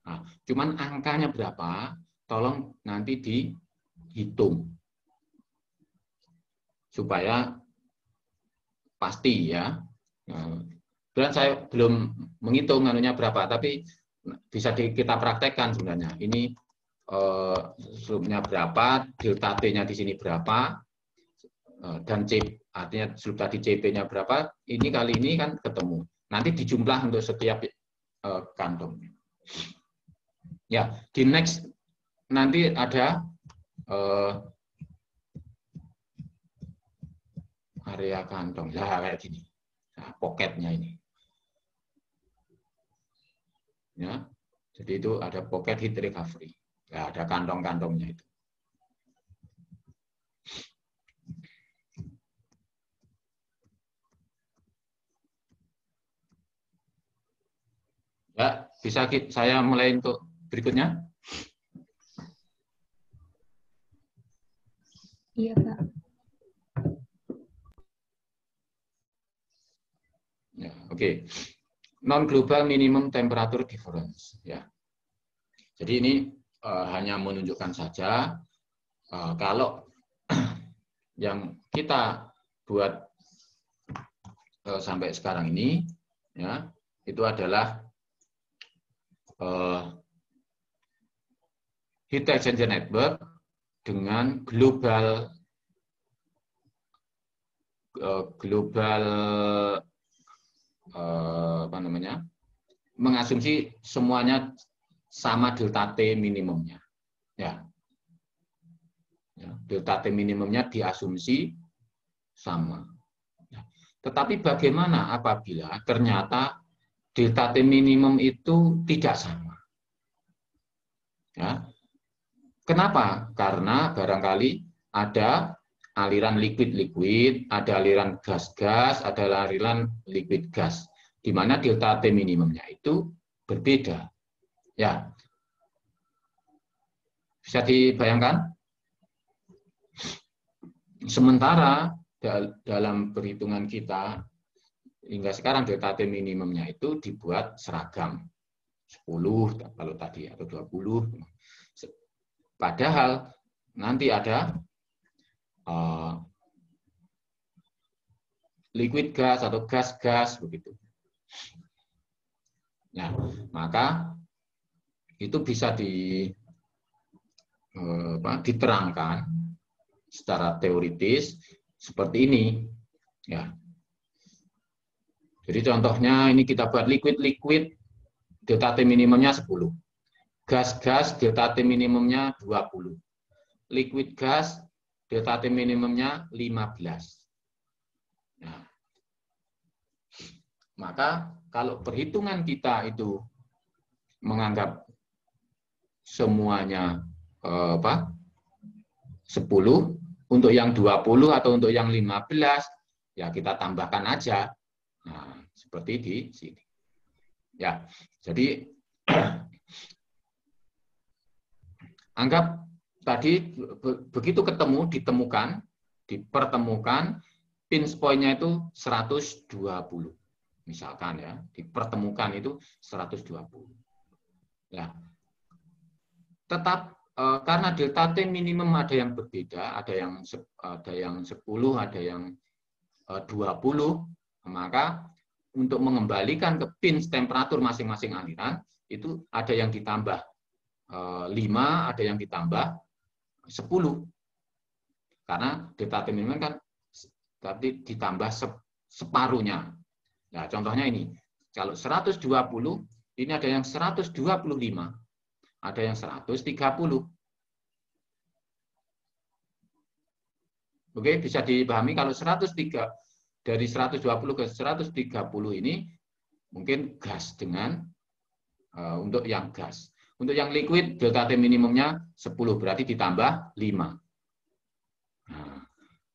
Nah, cuman angkanya berapa? Tolong nanti dihitung supaya pasti ya. Dan saya belum menghitung anunya berapa, tapi bisa kita praktekkan sebenarnya. Ini slope-nya berapa, delta T-nya di sini berapa, dan C, artinya slope tadi CP-nya berapa, ini kali ini kan ketemu. Nanti dijumlah untuk setiap kantong. Ya, di next nanti ada area kantong, ya kayak gini, nah, pocketnya ini. Ya, jadi itu ada pocket heat recovery. Ya, ada kantong-kantongnya itu. Ya, bisa saya mulai untuk berikutnya? Iya, Pak. Ya, oke. Non-global minimum temperature difference. Ya. Jadi ini hanya menunjukkan saja kalau yang kita buat sampai sekarang ini, ya, itu adalah heat exchanger network dengan global apa namanya, mengasumsi semuanya sama delta T minimumnya, ya. Delta T minimumnya diasumsi sama. Tetapi bagaimana apabila ternyata delta T minimum itu tidak sama? Ya. Kenapa? Karena barangkali ada aliran liquid-liquid, ada aliran gas-gas, ada aliran liquid gas, di mana delta T minimumnya itu berbeda. Ya, bisa dibayangkan? Sementara dalam perhitungan kita hingga sekarang delta T minimumnya itu dibuat seragam 10 kalau tadi atau 20. Padahal nanti ada liquid gas atau gas-gas begitu. Nah, maka itu bisa diterangkan secara teoritis seperti ini. Ya. Jadi contohnya ini kita buat liquid-liquid, delta T minimumnya 10. Gas-gas, delta T minimumnya 20. Liquid gas, delta T minimumnya 15. Nah, maka kalau perhitungan kita itu menganggap semuanya 10, untuk yang 20 atau untuk yang 15, ya kita tambahkan aja. Nah, seperti di sini. Ya, jadi anggap tadi begitu dipertemukan, pinch point-nya itu 120. Misalkan ya, dipertemukan itu 120. Ya. Tetap karena delta T minimum ada yang berbeda, ada yang 10, ada yang 20, maka untuk mengembalikan ke pinch temperatur masing-masing aliran, itu ada yang ditambah 5, ada yang ditambah 10. Karena delta T minimum kan tadi ditambah separuhnya. Nah, contohnya ini. Kalau 120, ini ada yang 125, ada yang 130. Oke, bisa dipahami kalau 103 dari 120 ke 130 ini mungkin gas dengan untuk yang gas. Untuk yang liquid delta T minimumnya 10, berarti ditambah 5. Nah,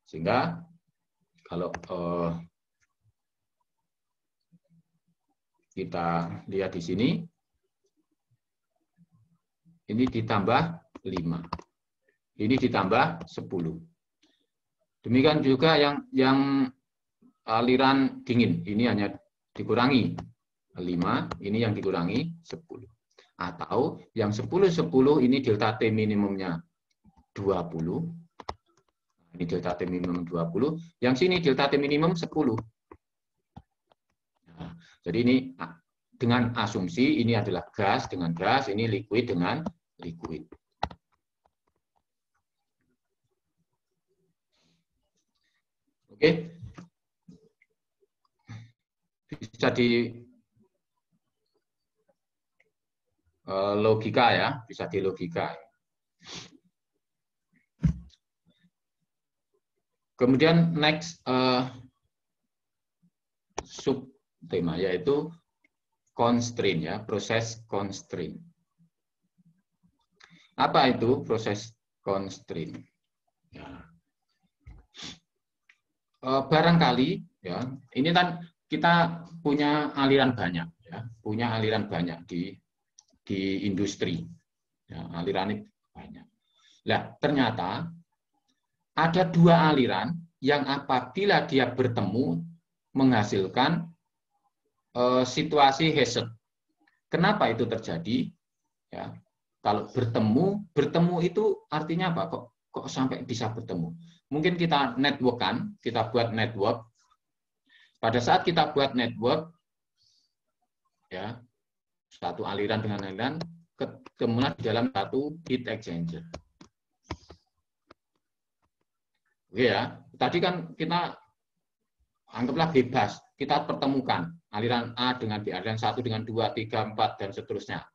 sehingga kalau kita lihat di sini, ini ditambah 5. Ini ditambah 10. Demikian juga yang aliran dingin, ini hanya dikurangi 5, ini yang dikurangi 10. Atau yang 10-10 ini delta T minimumnya 20. Ini delta T minimum 20, yang sini delta T minimum 10. Nah, jadi ini dengan asumsi ini adalah gas dengan gas, ini liquid dengan liquid. Oke. Bisa di logika ya, bisa di logika. Kemudian next subtema yaitu constraint ya, proses constraint. Apa itu proses constraint? Ya. Barangkali ya, ini kan kita punya aliran banyak ya, punya aliran banyak di industri. Ya, aliran ini banyak. Nah, ternyata ada 2 aliran yang apabila dia bertemu menghasilkan situasi Hazard. Kenapa itu terjadi? Ya, kalau bertemu itu artinya apa? Kok sampai bisa bertemu? Mungkin kita network-kan, kita buat network. Pada saat kita buat network, ya, satu aliran dengan aliran ketemulah di dalam satu heat exchanger. Oke ya, tadi kan kita anggaplah bebas, kita pertemukan aliran A dengan B, aliran 1 dengan 2, 3, 4, dan seterusnya.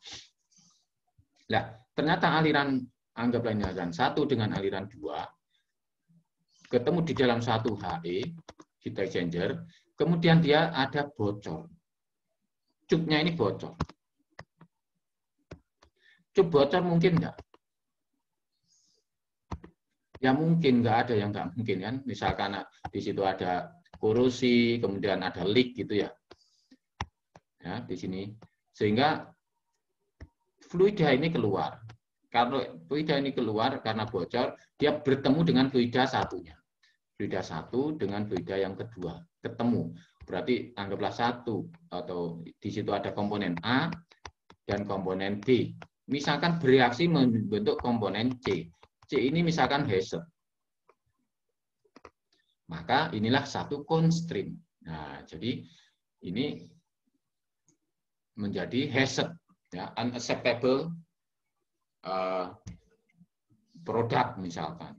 Nah, ternyata aliran, anggaplah ini aliran 1 dengan aliran 2, ketemu di dalam satu HE, heat exchanger, kemudian dia ada bocor. Cupnya ini bocor. Cup bocor mungkin enggak? Ya mungkin, nggak ada yang nggak mungkin kan. Misalkan di situ ada korosi, kemudian ada leak gitu ya. Ya, di sini. Sehingga fluida ini keluar. Kalau fluida ini keluar karena bocor, dia bertemu dengan fluida satunya. Fluida 1 dengan fluida yang kedua. Ketemu. Berarti anggaplah 1 atau di situ ada komponen A dan komponen B. Misalkan bereaksi membentuk komponen C. C ini misalkan Hazard. maka inilah satu constraint. Nah, jadi ini menjadi hazard, ya, unacceptable produk misalkan.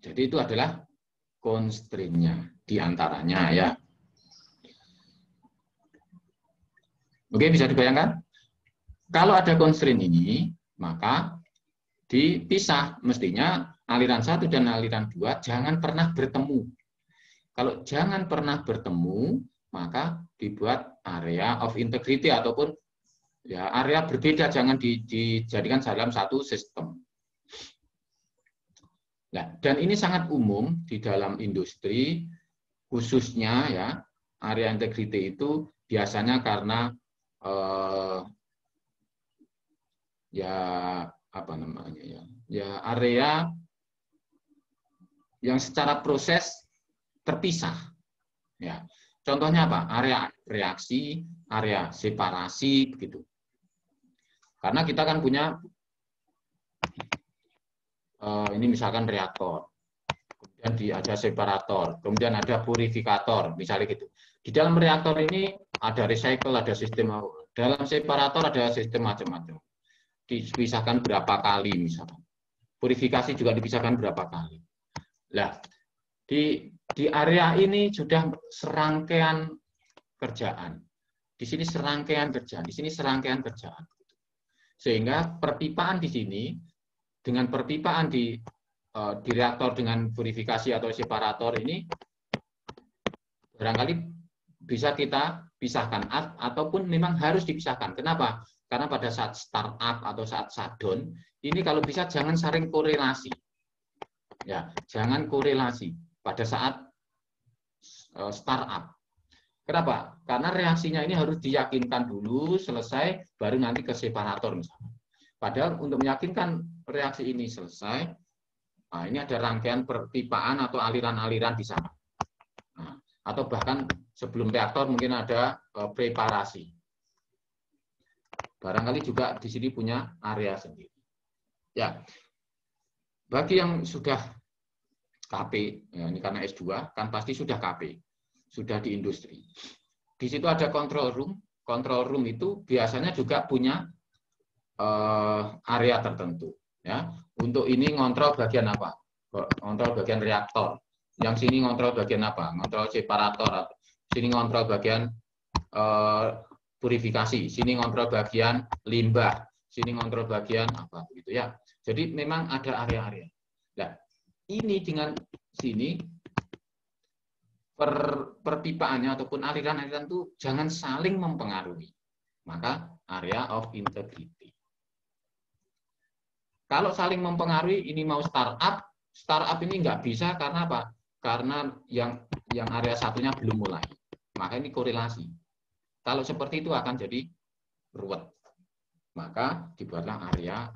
Jadi itu adalah constraint-nya diantaranya, ya. Oke, bisa dibayangkan? Kalau ada constraint ini, maka dipisah. Mestinya aliran 1 dan aliran 2 jangan pernah bertemu. Kalau jangan pernah bertemu, maka dibuat area of integrity ataupun ya area berbeda, jangan dijadikan dalam satu sistem. Nah, dan ini sangat umum di dalam industri, khususnya ya area integrity itu biasanya karena ya apa namanya ya area yang secara proses terpisah, ya. Contohnya apa? Area reaksi, area separasi, begitu. Karena kita kan punya ini misalkan reaktor, kemudian ada separator, kemudian ada purifikator, misalnya gitu. Di dalam reaktor ini ada recycle, ada sistem, dalam separator ada sistem macam-macam. Dipisahkan berapa kali misalkan. Purifikasi juga dipisahkan berapa kali. Nah, di area ini sudah serangkaian kerjaan. Di sini serangkaian kerjaan, di sini serangkaian kerjaan. Sehingga perpipaan di sini dengan perpipaan di reaktor dengan purifikasi atau separator ini barangkali bisa kita pisahkan ataupun memang harus dipisahkan. Kenapa? Karena pada saat startup atau saat shutdown ini kalau bisa jangan saling korelasi. Ya, jangan korelasi pada saat startup. Kenapa? Karena reaksinya ini harus diyakinkan dulu selesai baru nanti ke separator misalnya. Padahal untuk meyakinkan reaksi ini selesai, nah ini ada rangkaian perpipaan atau aliran-aliran di sana. Nah, atau bahkan sebelum reaktor mungkin ada preparasi. Barangkali juga di sini punya area sendiri. Ya, bagi yang sudah KP, ya ini karena S2 kan pasti sudah KP, sudah di industri. Di situ ada control room. Control room itu biasanya juga punya area tertentu. Ya, untuk ini ngontrol bagian apa? Ngontrol bagian reaktor. Yang sini ngontrol bagian apa? Ngontrol separator. Sini ngontrol bagian purifikasi. Sini ngontrol bagian limbah. Sini ngontrol bagian apa? Gitu ya. Jadi memang ada area-area. Nah, ini dengan sini perpipaannya ataupun aliran-aliran itu jangan saling mempengaruhi. Maka area of integrity. Kalau saling mempengaruhi, ini mau startup ini nggak bisa karena apa? Karena yang area satunya belum mulai. Maka ini korelasi. Kalau seperti itu akan jadi ruwet. Maka dibuatlah area.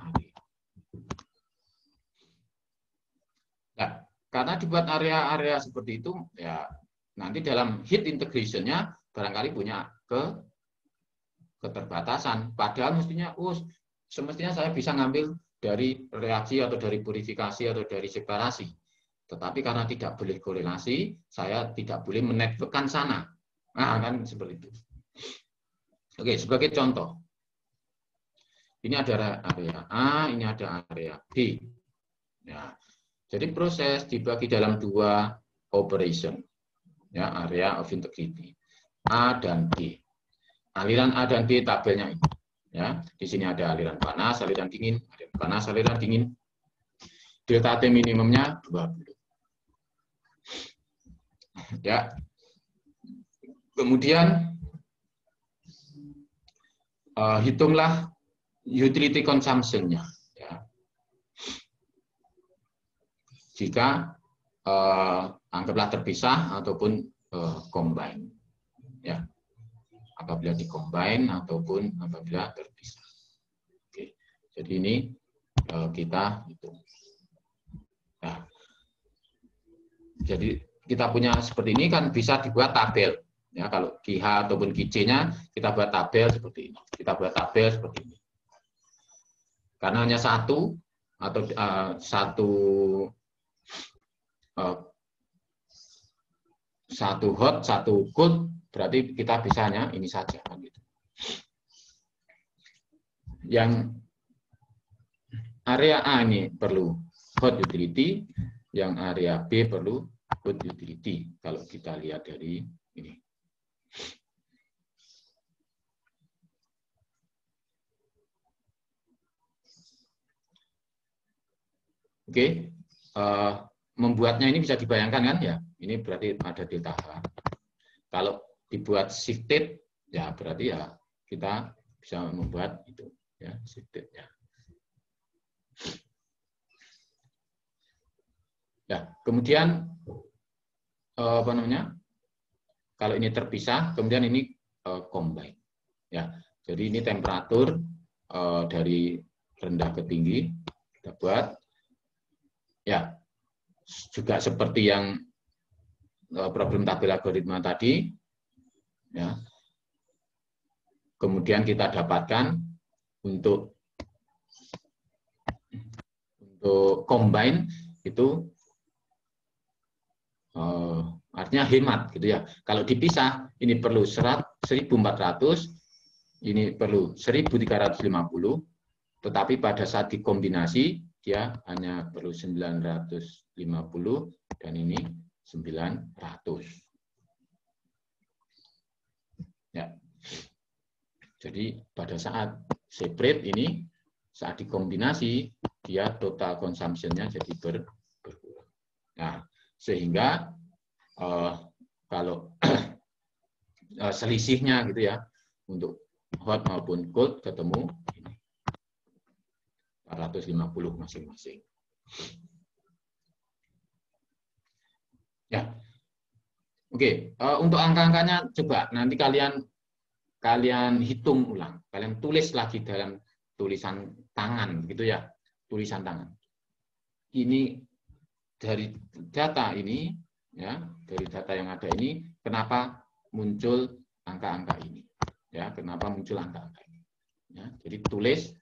Nah, karena dibuat area-area seperti itu, ya nanti dalam heat integration-nya barangkali punya keterbatasan. Padahal semestinya saya bisa ngambil dari reaksi atau dari purifikasi atau dari separasi. Tetapi karena tidak boleh korelasi, saya tidak boleh menetworkkan sana. Nah, kan seperti itu. Oke, sebagai contoh. Ini ada area A, ini ada area B. Ya. Jadi proses dibagi dalam 2 operation. Ya, area of integrity. A dan B. Aliran A dan B tabelnya ini. Ya, di sini ada aliran panas, aliran dingin, aliran panas, aliran dingin. Delta T minimumnya 20. Ya. Kemudian hitunglah utility consumption-nya. Ya. Jika anggaplah terpisah ataupun combine. Ya. Apabila dikombine ataupun apabila terpisah. Oke. Jadi ini kita hitung. Nah, jadi kita punya seperti ini kan bisa dibuat tabel. Ya, kalau QH ataupun QC-nya kita buat tabel seperti ini. Kita buat tabel seperti ini. Karena hanya satu atau satu satu hot, satu cold, berarti kita bisanya ini saja. Gitu. Yang area A ini perlu hot utility, yang area B perlu cold utility. Kalau kita lihat dari ini. Oke, membuatnya ini bisa dibayangkan kan ya? Ini berarti ada delta H. Kalau dibuat shifted, ya berarti ya kita bisa membuat itu ya shifted ya. Ya, kemudian apa namanya? Kalau ini terpisah, kemudian ini combine. Ya, jadi ini temperatur dari rendah ke tinggi kita buat. Ya, juga seperti yang problem tabel algoritma tadi, ya. Kemudian kita dapatkan untuk combine itu artinya hemat gitu ya. Kalau dipisah ini perlu 1400, ini perlu 1350, tetapi pada saat dikombinasi dia hanya perlu 950 dan ini 900. Ya. Jadi pada saat separate ini saat dikombinasi dia total consumption-nya jadi berkurang. Nah, sehingga kalau selisihnya gitu ya untuk hot maupun cold ketemu ini 450 masing-masing. Ya, oke. Untuk angka-angkanya coba nanti kalian hitung ulang, kalian tulis lagi dalam tulisan tangan, gitu ya, tulisan tangan. Ini dari data ini, ya, dari data yang ada ini, kenapa muncul angka-angka ini? Ya, kenapa muncul angka-angka ini? Ya, jadi tulis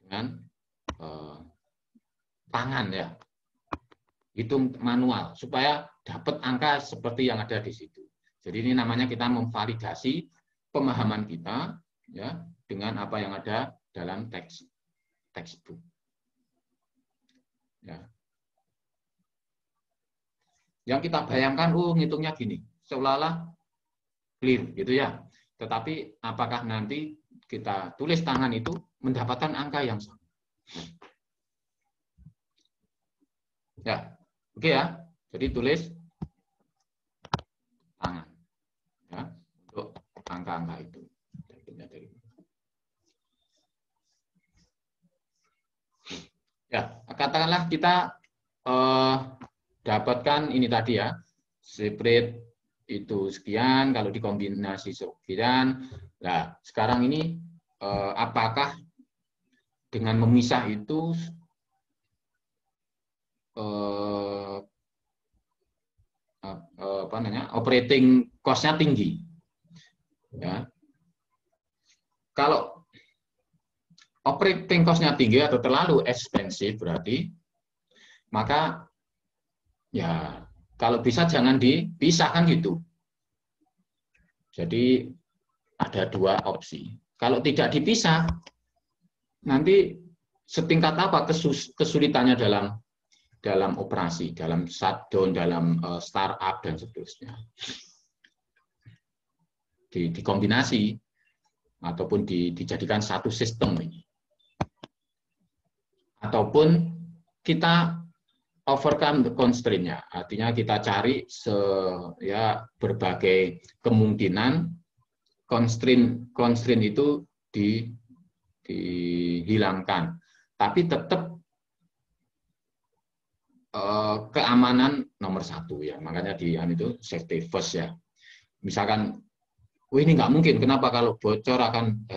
dengan tangan ya, hitung manual supaya dapat angka seperti yang ada di situ. Jadi ini namanya kita memvalidasi pemahaman kita ya dengan apa yang ada dalam textbook. Ya. Yang kita bayangkan, ngitungnya gini, seolah-olah clear gitu ya. Tetapi apakah nanti kita tulis tangan itu mendapatkan angka yang sama? Ya, oke ya. Jadi tulis tangan ya untuk angka-angka itu. Ya, katakanlah kita dapatkan ini tadi ya, separate itu sekian, kalau dikombinasi sekian. Nah, sekarang ini apakah dengan memisah itu apa namanya, operating cost-nya tinggi? Ya. Kalau operating cost-nya tinggi atau terlalu ekspensif berarti, maka ya kalau bisa jangan dipisahkan gitu. Jadi ada dua opsi. Kalau tidak dipisah, nanti setingkat apa kesulitannya dalam operasi, dalam shutdown, dalam startup dan seterusnya. Dikombinasi ataupun dijadikan satu sistem ini. Ataupun kita overcome the constraint-nya, artinya kita cari berbagai kemungkinan constraint itu dihilangkan, tapi tetap keamanan nomor satu ya, makanya itu safety first ya. Misalkan, ini nggak mungkin, kenapa kalau bocor akan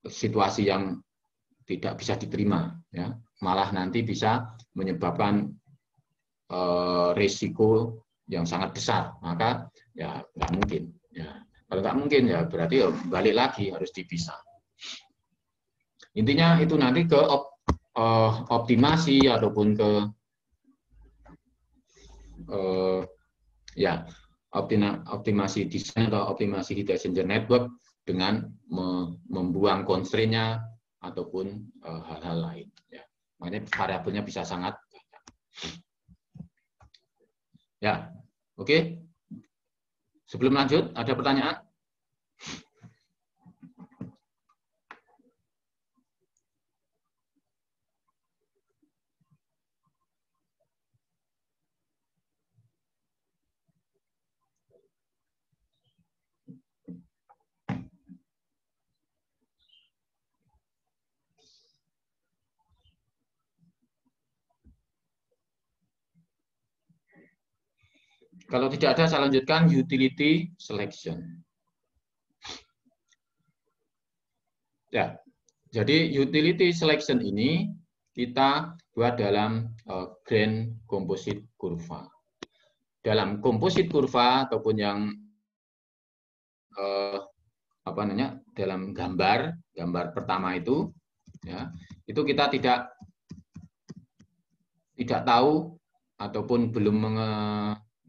situasi yang tidak bisa diterima ya. Malah nanti bisa menyebabkan risiko yang sangat besar, maka ya nggak mungkin. Ya, kalau nggak mungkin ya berarti balik lagi harus dipisah. Intinya itu nanti ke optimasi ataupun ke ya optimasi desain atau optimasi heat exchanger network dengan membuang constraint-nya ataupun hal-hal lain. Ya. Makanya variabelnya bisa sangat banyak. Ya, oke. Sebelum lanjut, ada pertanyaan? Kalau tidak ada, saya lanjutkan utility selection. Ya, jadi utility selection ini kita buat dalam grand composite kurva. Dalam composite kurva ataupun yang dalam gambar pertama itu, ya, itu kita tidak tahu ataupun belum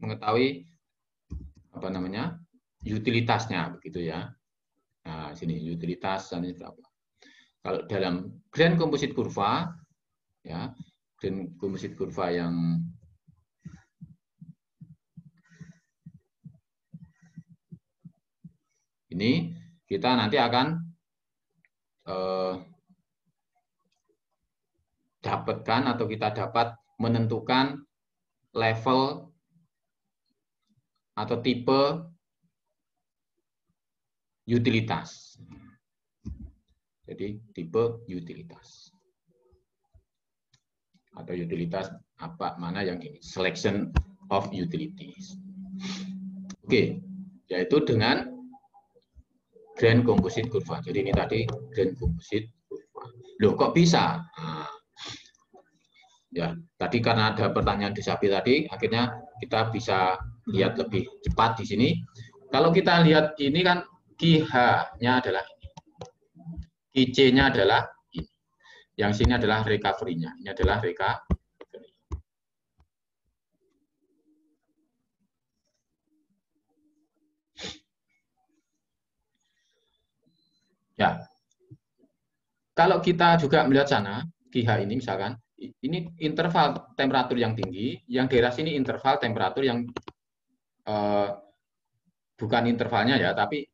mengetahui utilitasnya, begitu ya. Nah, sini utilitas ini berapa? Kalau dalam grand composite kurva, ya, grand composite kurva yang ini kita nanti akan dapatkan atau kita dapat menentukan level atau tipe utilitas. Jadi tipe utilitas. Atau utilitas mana yang ini? Selection of utilities. Oke, yaitu dengan grand composite kurva. Jadi ini tadi grand composite kurva. Loh, kok bisa? Nah, ya, tadi karena ada pertanyaan di Sapi tadi, akhirnya kita bisa lihat lebih cepat di sini. Kalau kita lihat ini kan QH-nya adalah ini. QC-nya adalah ini. Yang sini adalah recovery-nya. Ini adalah recovery. Ya. Kalau kita juga melihat sana, QH ini misalkan, ini interval temperatur yang tinggi, yang daerah sini interval temperatur yang bukan intervalnya ya, tapi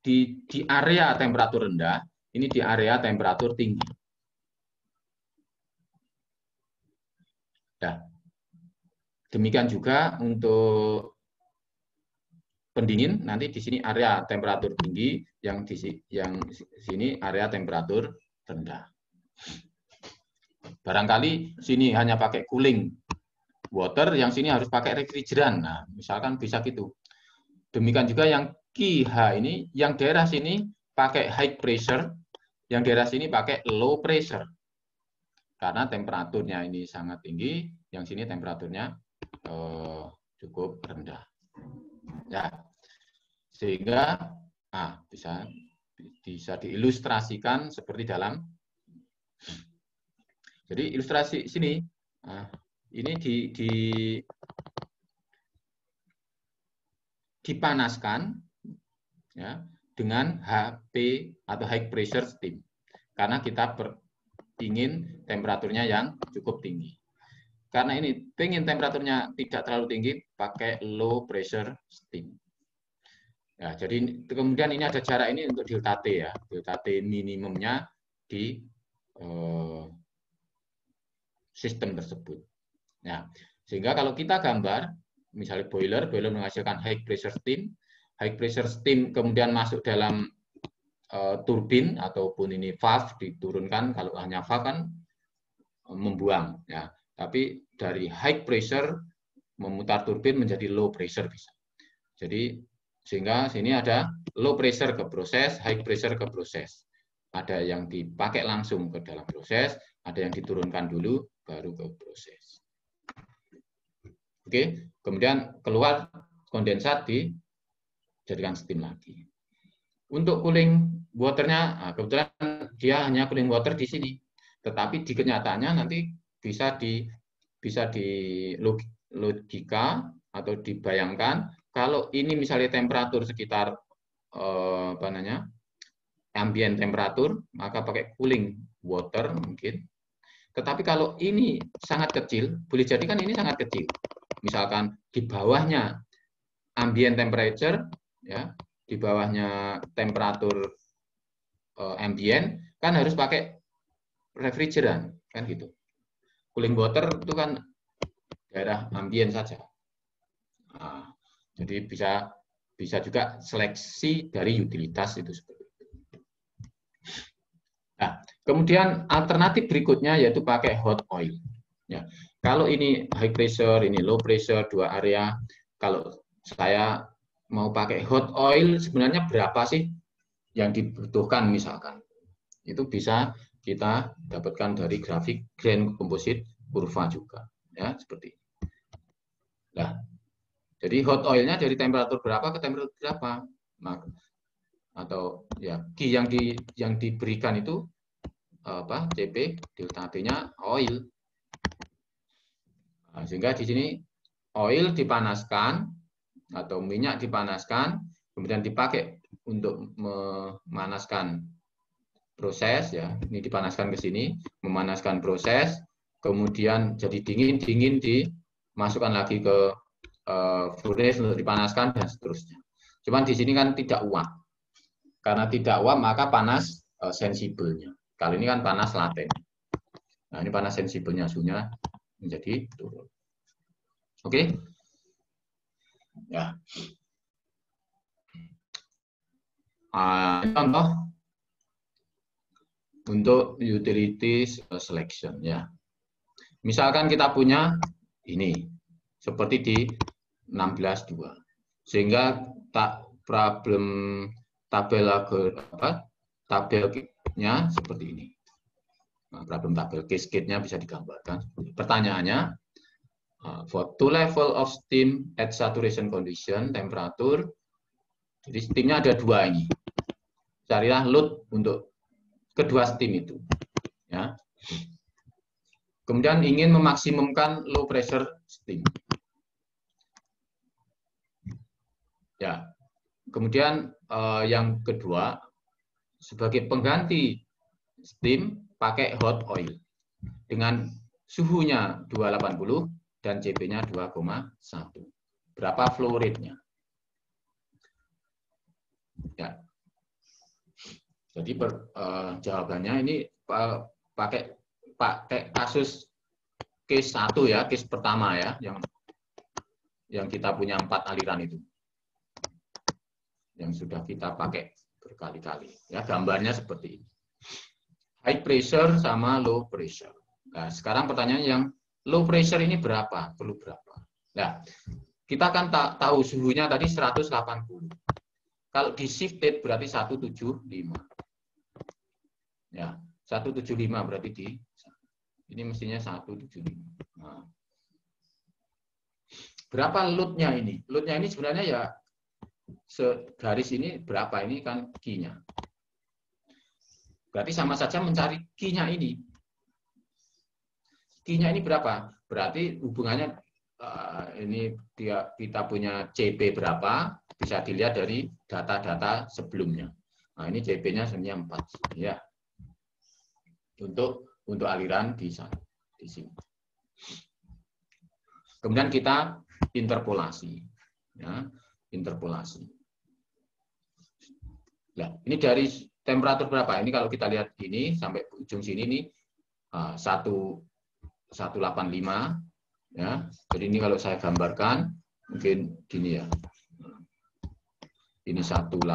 di area temperatur rendah, ini di area temperatur tinggi. Ya. Demikian juga untuk pendingin, nanti di sini area temperatur tinggi, yang di sini area temperatur rendah. Barangkali sini hanya pakai cooling water, yang sini harus pakai refrigeran. Nah, misalkan bisa gitu. Demikian juga yang QH ini, yang daerah sini pakai high pressure, yang daerah sini pakai low pressure. Karena temperaturnya ini sangat tinggi, yang sini temperaturnya cukup rendah. Ya, sehingga bisa diilustrasikan seperti dalam. Jadi ilustrasi sini, ini dipanaskan ya dengan HP atau high pressure steam, karena kita ingin temperaturnya yang cukup tinggi. Karena ini ingin temperaturnya tidak terlalu tinggi, pakai low pressure steam. Ya, jadi kemudian ini ada jarak ini untuk delta T ya, delta T minimumnya di sistem tersebut. Nah, sehingga kalau kita gambar, misalnya boiler menghasilkan high pressure steam kemudian masuk dalam turbin ataupun ini valve diturunkan, kalau hanya valve kan membuang ya. Tapi dari high pressure memutar turbin menjadi low pressure bisa. Jadi sehingga sini ada low pressure ke proses, high pressure ke proses. Ada yang dipakai langsung ke dalam proses, ada yang diturunkan dulu baru ke proses. Oke, kemudian keluar kondensat dijadikan steam lagi. Untuk cooling waternya, kebetulan dia hanya cooling water di sini. Tetapi di kenyataannya nanti bisa di logika atau dibayangkan kalau ini misalnya temperatur sekitar ambient temperatur, maka pakai cooling water mungkin. Tetapi kalau ini sangat kecil, boleh jadi kan ini sangat kecil. Misalkan di bawahnya ambient temperature, ya, di bawahnya temperatur ambient, kan harus pakai refrigeran, kan gitu. Cooling water itu kan daerah ambient saja. Nah, jadi bisa juga seleksi dari utilitas itu seperti itu. Nah, kemudian alternatif berikutnya yaitu pakai hot oil. Ya, kalau ini high pressure, ini low pressure, dua area. Kalau saya mau pakai hot oil, sebenarnya berapa sih yang dibutuhkan misalkan? Itu bisa kita dapatkan dari grafik grain composite kurva juga, ya seperti ini. Nah, jadi hot oilnya dari temperatur berapa ke temperatur berapa? Nah, atau ya Q yang diberikan itu apa? Cp delta T-nya oil. Nah, sehingga di sini oil dipanaskan atau minyak dipanaskan, kemudian dipakai untuk memanaskan proses, ya. Ini dipanaskan ke sini, memanaskan proses, kemudian jadi dingin dimasukkan lagi ke furnace untuk dipanaskan dan seterusnya. Cuman di sini kan tidak uap. Karena tidak uap maka panas sensibelnya. Kali ini kan panas laten. Nah, ini panas sensibelnya, suhunya menjadi turun. Oke? Ya. Contoh untuk utilities selection, ya. Misalkan kita punya ini seperti di 16.2. Sehingga problem tabelnya seperti ini. Nah, problem tabel cascade-nya bisa digambarkan. Pertanyaannya, for two level of steam at saturation condition, temperatur. Jadi steamnya ada dua ini. Carilah load untuk kedua steam itu. Ya. Kemudian ingin memaksimumkan low pressure steam. Ya. Kemudian yang kedua, sebagai pengganti steam pakai hot oil dengan suhunya 280 dan Cp-nya 2,1. Berapa flow rate-nya? Ya. Jadi jawabannya ini pakai kasus case 1 ya, case pertama ya, yang kita punya 4 aliran itu. Yang sudah kita pakai berkali-kali. Ya, gambarnya seperti ini. High pressure sama low pressure. Nah, sekarang pertanyaannya yang low pressure ini berapa? Perlu berapa? Nah, kita kan tahu suhunya tadi 180. Kalau di shifted berarti 175. Ya, 175 berarti ini mestinya 175. Nah, berapa load-nya ini? Load-nya ini sebenarnya ya segaris ini berapa, ini kan Q-nya. Berarti sama saja mencari Q-nya ini. Q-nya ini berapa? Berarti hubungannya ini kita punya CP berapa, bisa dilihat dari data-data sebelumnya. Nah, ini CP-nya sebenarnya 4. Ya. Untuk aliran di sini. Kemudian kita interpolasi. Ya, interpolasi. Nah, ini dari temperatur berapa? Ini kalau kita lihat ini sampai ujung sini ini 185 ya. Jadi ini kalau saya gambarkan mungkin gini ya. Ini 185,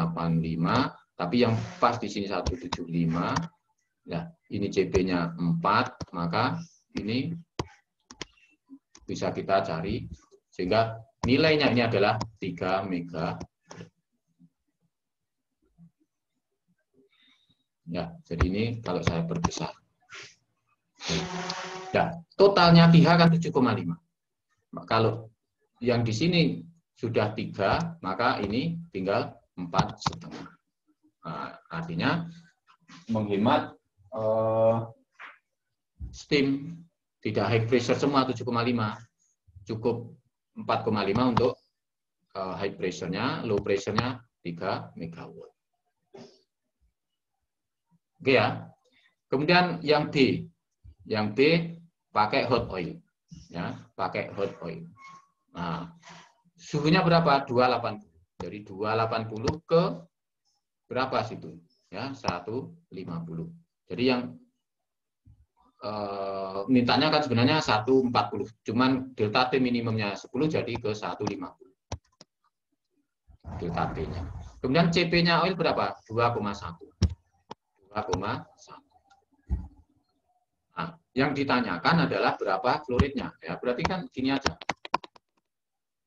tapi yang pas di sini 175. Ya, ini CP-nya 4, maka ini bisa kita cari sehingga nilainya ini adalah 3 mega. Ya, jadi ini kalau saya perbesar. Ya, totalnya pH kan 7,5. Kalau yang di sini sudah 3, maka ini tinggal 4,5. Nah, artinya menghemat steam, tidak high pressure semua 7,5, cukup 4,5 untuk high pressure-nya, low pressure-nya 3 MW. Oke ya. Kemudian yang B pakai hot oil, ya, pakai hot oil. Nah, suhunya berapa? 280. Dari 280 ke berapa situ? Ya, 150. Jadi yang mintanya kan sebenarnya 140. Cuman delta T minimumnya 10 jadi ke 150. Delta T-nya. Kemudian CP-nya oil berapa? 2,1. 2,1. Nah, yang ditanyakan adalah berapa fluoridnya. Ya, berarti kan gini aja.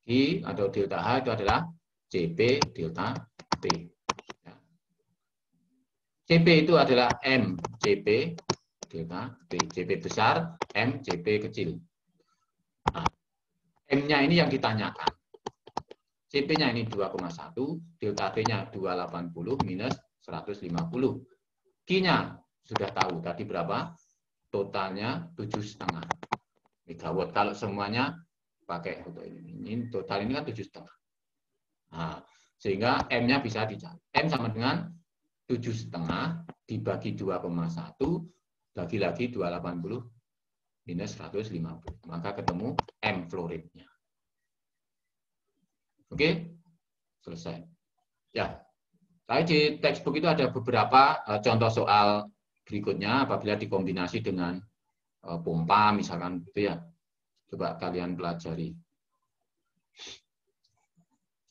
G atau delta H itu adalah CP delta T. Ya. CP itu adalah M CP delta T. CP besar, M CP kecil. Nah, M-nya ini yang ditanyakan. CP-nya ini 2,1, delta T-nya 280 minus 150. Q-nya sudah tahu tadi berapa? Totalnya 7,5 megawatt. Kalau semuanya pakai ini total ini kan 7,5. Nah, sehingga M-nya bisa dicari. M sama dengan 7,5 dibagi 2,1 bagi-lagi 280 minus 150. Maka ketemu M fluoridnya. Oke? Selesai. Ya. Tapi di textbook itu ada beberapa contoh soal berikutnya apabila dikombinasi dengan pompa misalkan gitu ya. Coba kalian pelajari.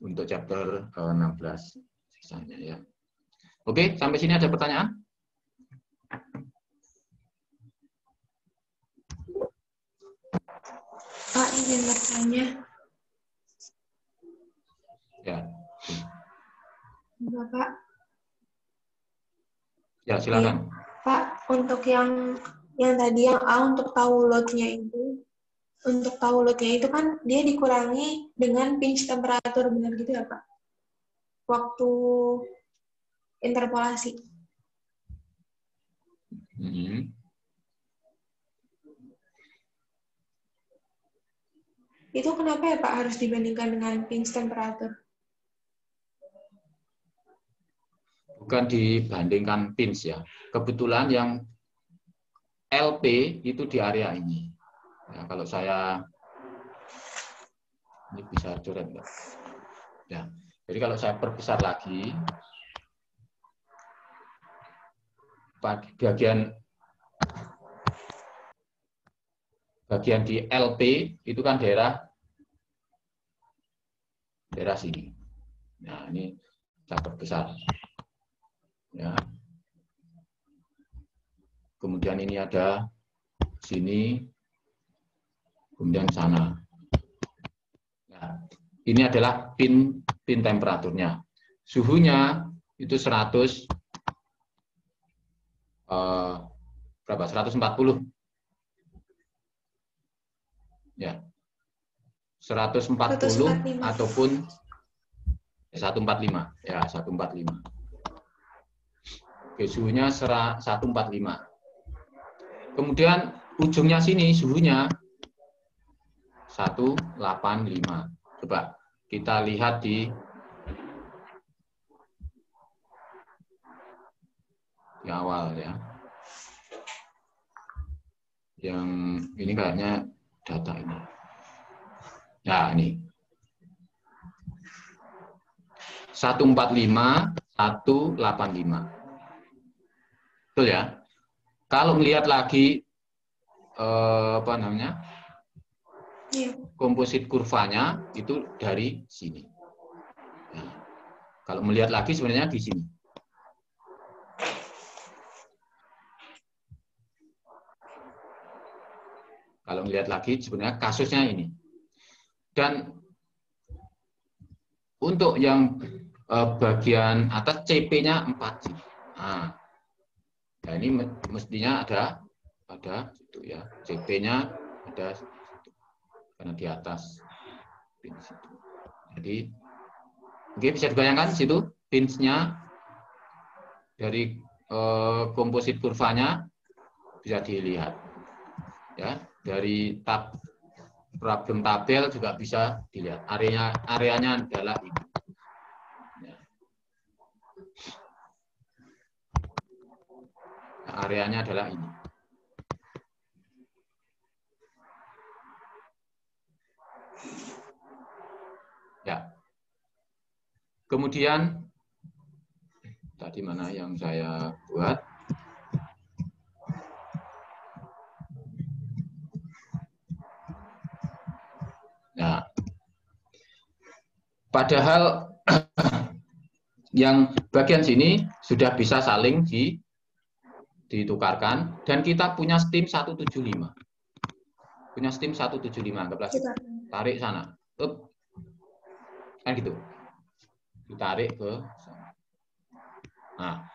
Untuk chapter 16 sisanya ya. Oke, sampai sini ada pertanyaan? Pak, izin bertanya. Ya. Bapak. Ya, silakan. Pak, untuk yang tadi yang A untuk tahu loadnya itu, kan dia dikurangi dengan pinch temperatur, benar gitu ya Pak? Waktu interpolasi. Itu kenapa ya Pak harus dibandingkan dengan pinch temperatur? Bukan dibandingkan pinch ya. Kebetulan yang LP itu di area ini. Ya, kalau saya ini bisa coret enggak? Ya. Jadi kalau saya perbesar lagi bagian di LP itu kan daerah sini. Nah, ini saya perbesar. Ya. Kemudian ini ada sini, kemudian sana. Nah, ini adalah pin temperaturnya. Suhunya itu 100 berapa? 140. Ya. 140 ataupun 145. Ya, 145. Oke, suhunya 145. Kemudian ujungnya sini suhunya 185. Coba kita lihat di awal ya. Yang ini kayaknya data ini. Nah, ini. 145, 185. Betul ya? Kalau melihat lagi komposit kurvanya itu dari sini. Nah, kalau melihat lagi sebenarnya di sini. Kalau melihat lagi sebenarnya kasusnya ini. Dan untuk yang bagian atas CP-nya 4G. Nah, ini mestinya ada itu ya. CP-nya ada karena di atas pin situ. Jadi oke, bisa dibayangkan situ pinch-nya dari komposit kurvanya bisa dilihat. Ya, dari problem tabel juga bisa dilihat. Areanya adalah ini. Ya. Areanya adalah ini. Ya. Kemudian tadi mana yang saya buat? Nah, padahal yang bagian sini sudah bisa saling ditukarkan, dan kita punya STIM 175. Punya STIM 175, anggaplah tarik sana. Kan gitu. Ditarik ke sana. Nah,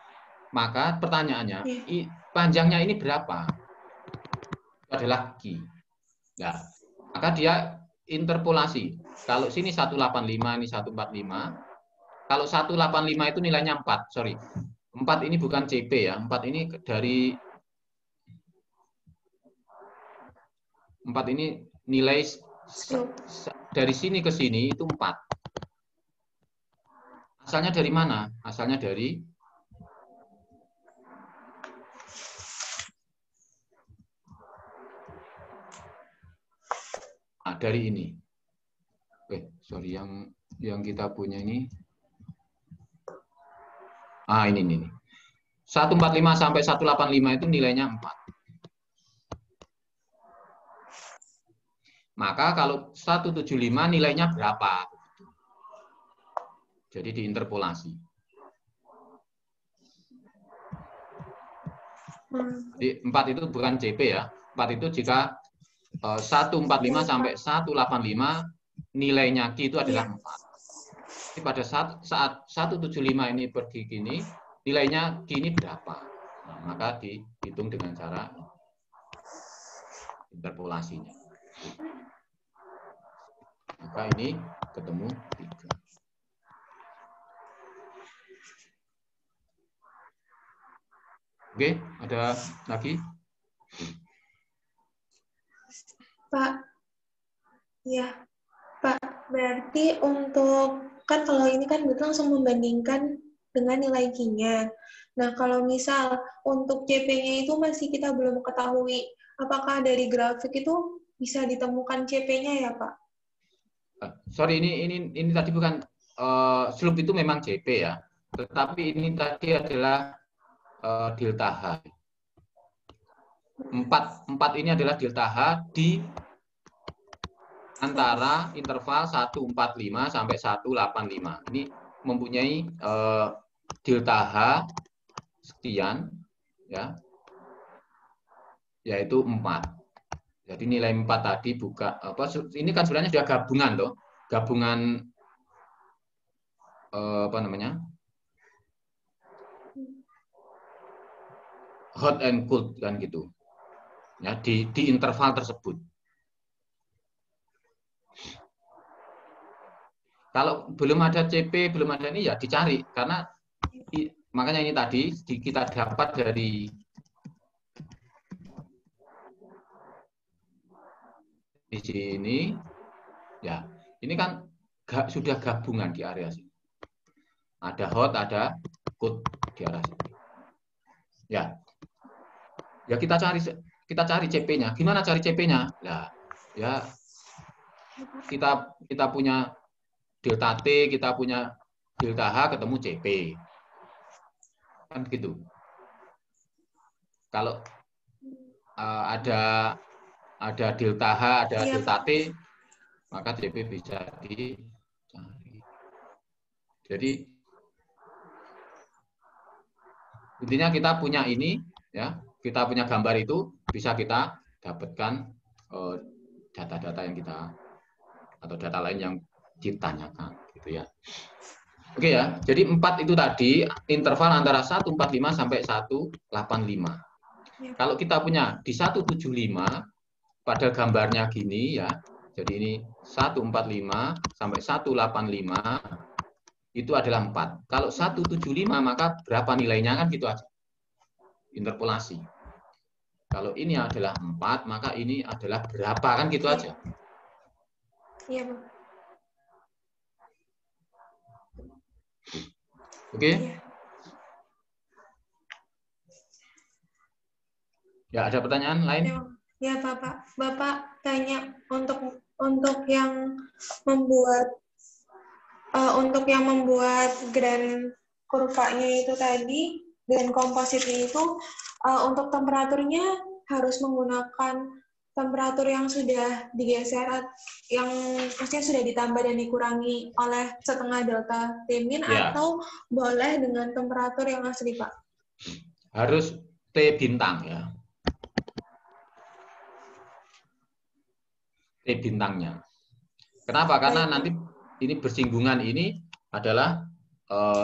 maka pertanyaannya, panjangnya ini berapa? Itu adalah Q. Nah, maka dia interpolasi. Kalau sini 185, ini 145. Kalau 185 itu nilainya 4, sorry. 4 ini bukan CP ya, 4 ini dari 4 ini nilai dari sini ke sini itu 4. Asalnya dari mana? Asalnya dari dari ini. Sorry, yang kita punya ini. Ini. 145 sampai 185 itu nilainya 4. Maka kalau 175 nilainya berapa? Jadi diinterpolasi. Jadi 4 itu bukan CP ya. 4 itu jika 145 sampai 185 nilainya Q itu adalah 4. Jadi pada saat 175 ini pergi gini, nilainya Q ini berapa? Nah, maka dihitung dengan cara interpolasinya. Maka ini ketemu 3. Oke, ada lagi? Pak, ya, Pak, berarti kan kalau ini kan berarti langsung membandingkan dengan nilai Q-nya. Nah, kalau misal untuk CP-nya itu masih kita belum ketahui, apakah dari grafik itu bisa ditemukan CP-nya ya, Pak? Sorry, ini tadi bukan slope itu memang CP ya, tetapi ini tadi adalah delta H. 4 ini adalah delta H di antara interval 145 sampai 185. Ini mempunyai delta H sekian, ya, yaitu 4. Jadi nilai 4 tadi ini kan sebenarnya sudah gabungan loh, gabungan hot and cold kan gitu, ya, di interval tersebut. Kalau belum ada CP, belum ada ini ya dicari, karena makanya ini tadi kita dapat dari di sini, ya ini kan sudah gabungan di area sini. Ada hot, ada cold di area sini. Ya kita cari CP-nya. Gimana cari CP-nya? Nah, ya kita punya delta T, kita punya delta H, ketemu CP. Kan gitu. Kalau ada delta H, ada delta T, maka CP bisa dicari. Jadi intinya kita punya ini, ya, kita punya gambar itu, bisa kita dapatkan data-data yang kita atau data lain yang ditanyakan, gitu ya. Oke ya, jadi 4 itu tadi interval antara 145 sampai 185. Kalau kita punya di 175, pada gambarnya gini ya, jadi ini 145 sampai 185, itu adalah 4. Kalau 175, maka berapa nilainya, kan gitu aja. Interpolasi. Kalau ini adalah 4, maka ini adalah berapa, kan gitu aja. Iya, Pak. Oke? Iya. Ya, ada pertanyaan lain? Ya, Bapak. Bapak tanya untuk yang membuat grand kurvanya itu tadi, grand kompositnya itu untuk temperaturnya harus menggunakan temperatur yang sudah digeser, yang maksudnya sudah ditambah dan dikurangi oleh setengah delta T-min, Ya. atau boleh dengan temperatur yang asli, Pak? Harus T bintang ya. T bintangnya. Kenapa? Karena nanti ini bersinggungan ini adalah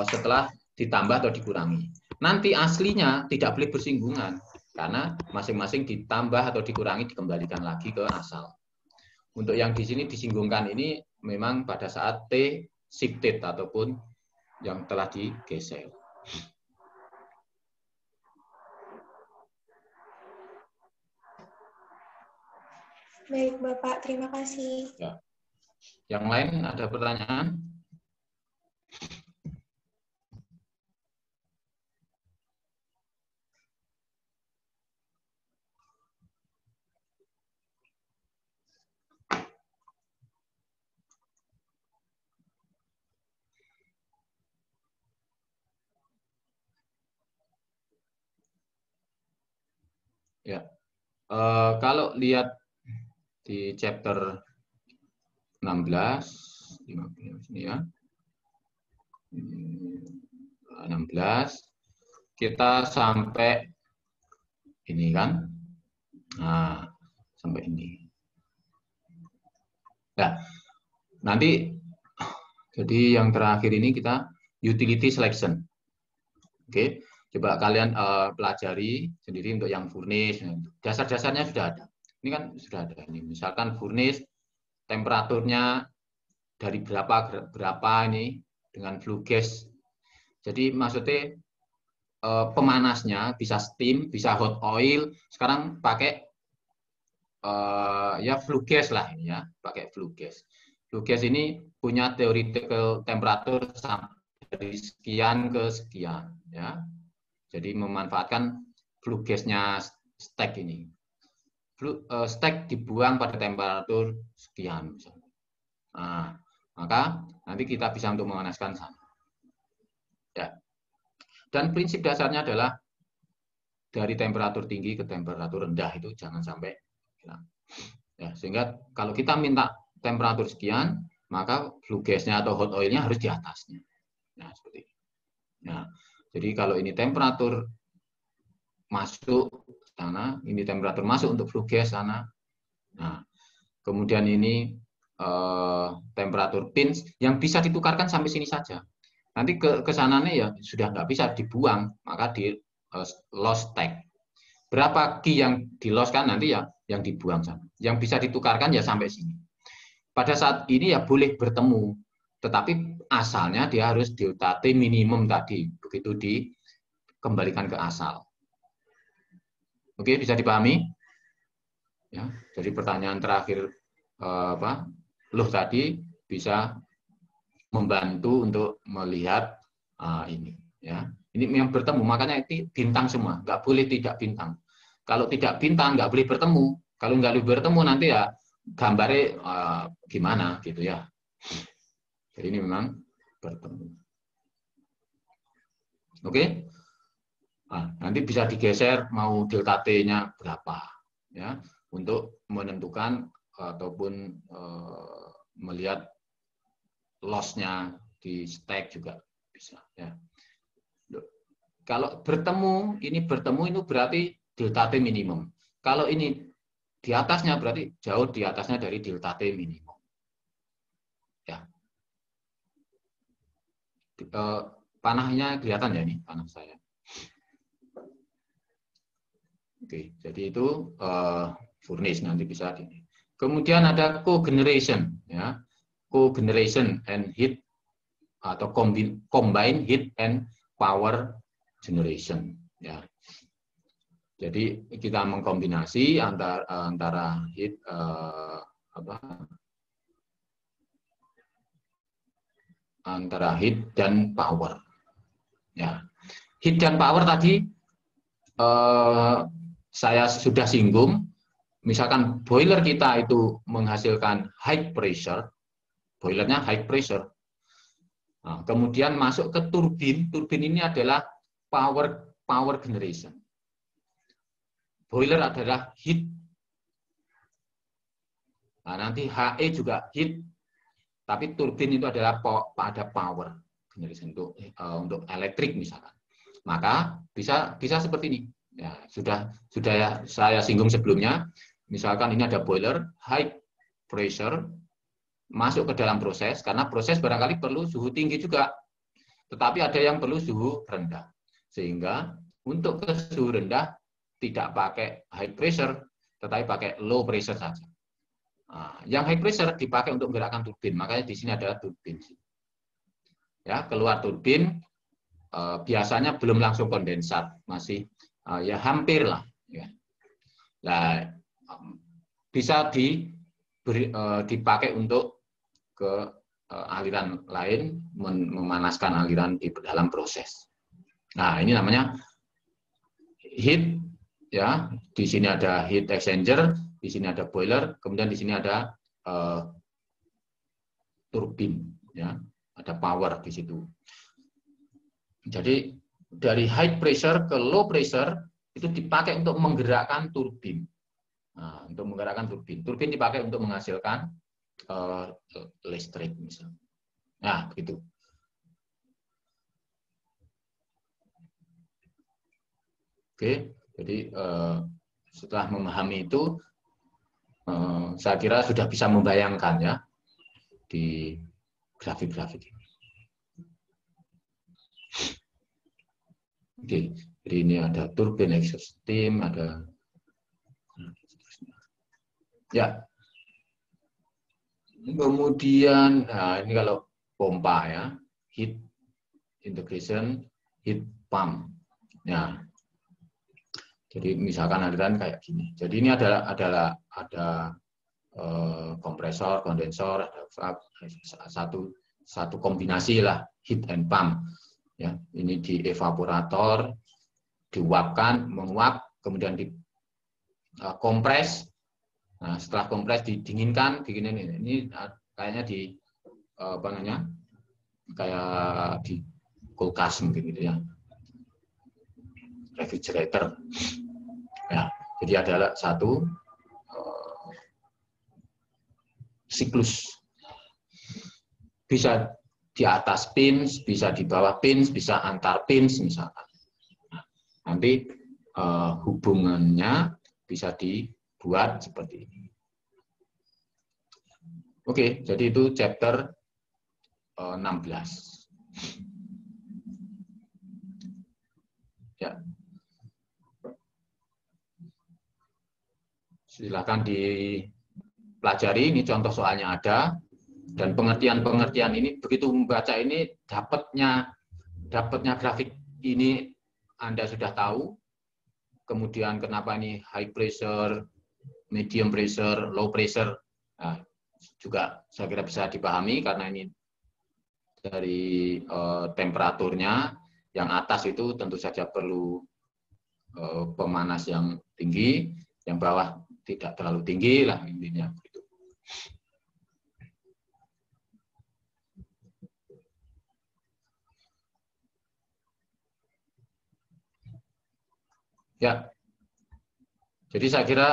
setelah ditambah atau dikurangi. Nanti aslinya tidak boleh bersinggungan karena masing-masing ditambah atau dikurangi dikembalikan lagi ke asal. Untuk yang di sini disinggungkan ini memang pada saat T shifted ataupun yang telah digeser. Baik, Bapak. Terima kasih. Ya. Yang lain ada pertanyaan? Ya, kalau lihat di chapter 16, 15 ini ya, 16 kita sampai ini kan, nah sampai ini. Nah, nanti jadi yang terakhir ini kita utility selection. Oke. Coba kalian pelajari sendiri untuk yang furnace. Dasar-dasarnya sudah ada. Ini kan sudah ada. Ini misalkan furnace temperaturnya dari berapa ini dengan flue gas. Jadi maksudnya pemanasnya bisa steam, bisa hot oil. Sekarang pakai ya flue gas lah ini ya, pakai flue gas. Flue gas ini punya theoretical temperature dari sekian ke sekian ya. Jadi memanfaatkan flue gasnya stack ini. Stack dibuang pada temperatur sekian. Nah, maka nanti kita bisa untuk memanaskan sana. Ya. Dan prinsip dasarnya adalah dari temperatur tinggi ke temperatur rendah itu jangan sampai hilang. Ya, sehingga kalau kita minta temperatur sekian, maka flue gasnya atau hot oilnya harus di atasnya. Nah, seperti ini. Nah, jadi kalau ini temperatur masuk sana, ini temperatur masuk untuk flue gas sana. Nah, kemudian ini temperatur pinch yang bisa ditukarkan sampai sini saja. Nanti ke sananya ya sudah nggak bisa dibuang, maka di loss stack. Berapa Ki yang di loss kan nanti ya yang dibuang sana. Yang bisa ditukarkan ya sampai sini. Pada saat ini ya boleh bertemu, tetapi asalnya dia harus delta T minimum tadi, begitu dikembalikan ke asal. Oke, bisa dipahami? Ya, jadi pertanyaan terakhir Loh tadi bisa membantu untuk melihat ini. Ya, ini yang bertemu, makanya itu bintang semua, nggak boleh tidak bintang. Kalau tidak bintang nggak boleh bertemu. Kalau nggak boleh bertemu nanti ya gambarnya gimana gitu ya. Jadi ini memang bertemu. Oke, nanti bisa digeser mau delta T-nya berapa, ya, untuk menentukan ataupun melihat loss-nya di stack juga bisa. Ya. Kalau bertemu itu berarti delta T minimum. Kalau ini di atasnya berarti jauh di atasnya dari delta T minimum. Ya. Panahnya kelihatan ya ini panah saya. Oke, jadi itu furnace nanti bisa ini. Kemudian ada cogeneration, ya, cogeneration and heat atau combine heat and power generation, ya. Jadi kita mengkombinasi antara heat antara heat dan power. Ya, heat dan power tadi saya sudah singgung. Misalkan boiler kita itu menghasilkan high pressure, boilernya high pressure. Nah, kemudian masuk ke turbin. Turbin ini adalah power generation. Boiler adalah heat. Nah, nanti HE juga heat. Tapi turbin itu adalah pada power generation untuk elektrik misalkan. Maka bisa seperti ini. Ya, sudah saya singgung sebelumnya. Misalkan ini ada boiler high pressure masuk ke dalam proses, karena proses barangkali perlu suhu tinggi juga. Tetapi ada yang perlu suhu rendah. Sehingga untuk ke suhu rendah tidak pakai high pressure, tetapi pakai low pressure saja. Nah, yang high pressure dipakai untuk menggerakkan turbin, makanya di sini adalah turbin. Ya, keluar turbin biasanya belum langsung kondensat, masih ya hampir lah. Ya. Nah, bisa dipakai untuk ke aliran lain, memanaskan aliran di dalam proses. Nah, ini namanya heat, ya. Di sini ada heat exchanger, di sini ada boiler, kemudian di sini ada turbin, ya. Ada power di situ. Jadi dari high pressure ke low pressure itu dipakai untuk menggerakkan turbin. Nah, untuk menggerakkan turbin. Turbin dipakai untuk menghasilkan listrik misalnya. Nah, begitu. Oke, jadi setelah memahami itu, saya kira sudah bisa membayangkan ya di grafik-grafik ini. Oke, jadi ini ada turbin exhaust steam, ada ya. Kemudian, nah ini kalau pompa ya, heat integration, heat pump. Ya. Jadi misalkan aliran kayak gini. Jadi ini ada kompresor, kondensor, ada satu kombinasi lah heat and pump. Ya, ini di evaporator, diuapkan, menguap, kemudian dikompres. Nah, setelah kompres didinginkan, ini kayaknya di apa namanya, kayak di kulkas mungkin gitu ya, refrigerator. Ya, jadi adalah satu siklus. Bisa di atas pins, bisa di bawah pins, bisa antar pins misalkan. Nah, nanti hubungannya bisa dibuat seperti ini. Oke, jadi itu chapter 16. Ya. Silakan dipelajari, ini contoh soalnya ada. Dan pengertian-pengertian ini, begitu membaca ini, dapatnya grafik ini Anda sudah tahu. Kemudian kenapa ini high pressure, medium pressure, low pressure. Nah, juga saya kira bisa dipahami karena ini dari temperaturnya. Yang atas itu tentu saja perlu pemanas yang tinggi, yang bawah tidak terlalu tinggi lah intinya. Ya, jadi saya kira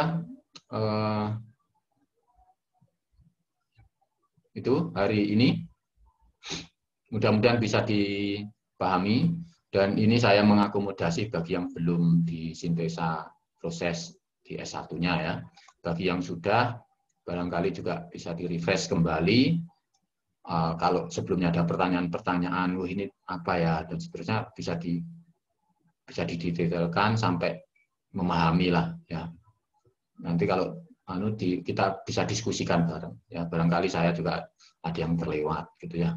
itu hari ini mudah-mudahan bisa dipahami, dan ini saya mengakomodasi bagi yang belum disintesa proses di S1-nya ya. Bagi yang sudah, barangkali juga bisa di-refresh kembali. Kalau sebelumnya ada pertanyaan-pertanyaan, wah ini apa ya, dan seterusnya bisa didetailkan sampai memahami lah ya. Nanti kalau kita bisa diskusikan bareng ya, barangkali saya juga ada yang terlewat gitu ya,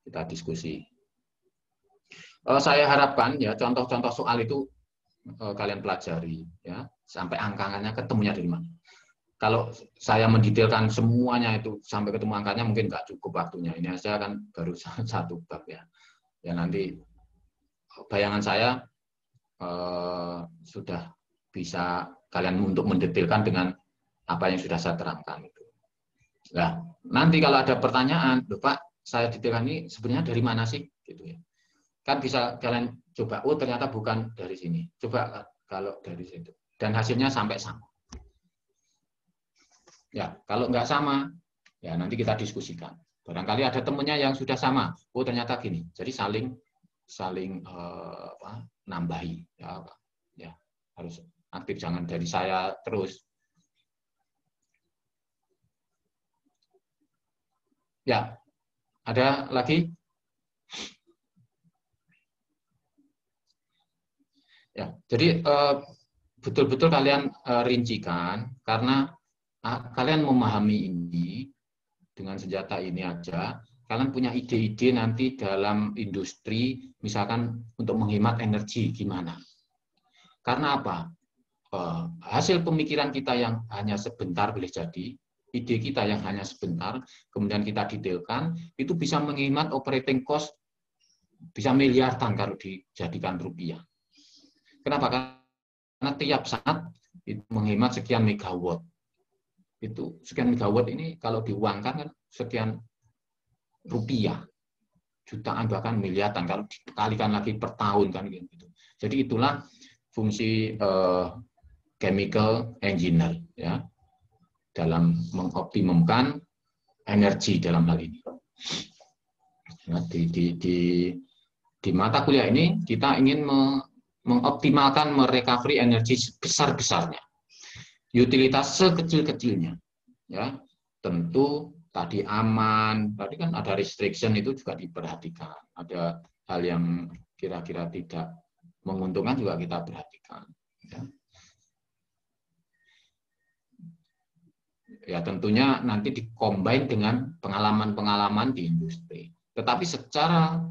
kita diskusi. Saya harapkan ya contoh-contoh soal itu kalian pelajari, ya, sampai angka-angkanya ketemunya dari mana. Kalau saya mendetailkan semuanya itu sampai ketemu angkanya mungkin nggak cukup waktunya. Ini aja kan baru satu bab ya. Ya nanti bayangan saya sudah bisa kalian untuk mendetailkan dengan apa yang sudah saya terangkan itu. Nah, nanti kalau ada pertanyaan, loh Pak, saya detailkan ini sebenarnya dari mana sih, gitu ya. Kan bisa kalian coba, oh ternyata bukan dari sini. Coba kalau dari situ. Dan hasilnya sampai sama. Ya, kalau nggak sama, ya nanti kita diskusikan. Barangkali ada temennya yang sudah sama. Oh ternyata gini. Jadi saling nambahi. Ya, harus aktif, jangan dari saya terus. Ya, ada lagi? Ya, jadi betul-betul kalian rincikan, karena kalian memahami ini dengan senjata ini aja, kalian punya ide-ide nanti dalam industri, misalkan untuk menghemat energi gimana. Karena apa? Hasil pemikiran kita yang hanya sebentar boleh jadi, ide kita yang hanya sebentar, kemudian kita detailkan, itu bisa menghemat operating cost, bisa miliaran kalau dijadikan rupiah. Kenapa? Karena tiap saat itu menghemat sekian megawatt. Itu sekian megawatt ini kalau diuangkan kan sekian rupiah, jutaan bahkan miliaran kalau dikalikan lagi per tahun kan gitu. Jadi itulah fungsi chemical engineer ya dalam mengoptimumkan energi dalam hal ini. Nah, di mata kuliah ini kita ingin mengoptimalkan merecovery energi sebesar-besarnya, utilitas sekecil-kecilnya, ya tentu tadi aman, tadi kan ada restriction itu juga diperhatikan, ada hal yang kira-kira tidak menguntungkan juga kita perhatikan. Ya tentunya nanti dikombin dengan pengalaman-pengalaman di industri. Tetapi secara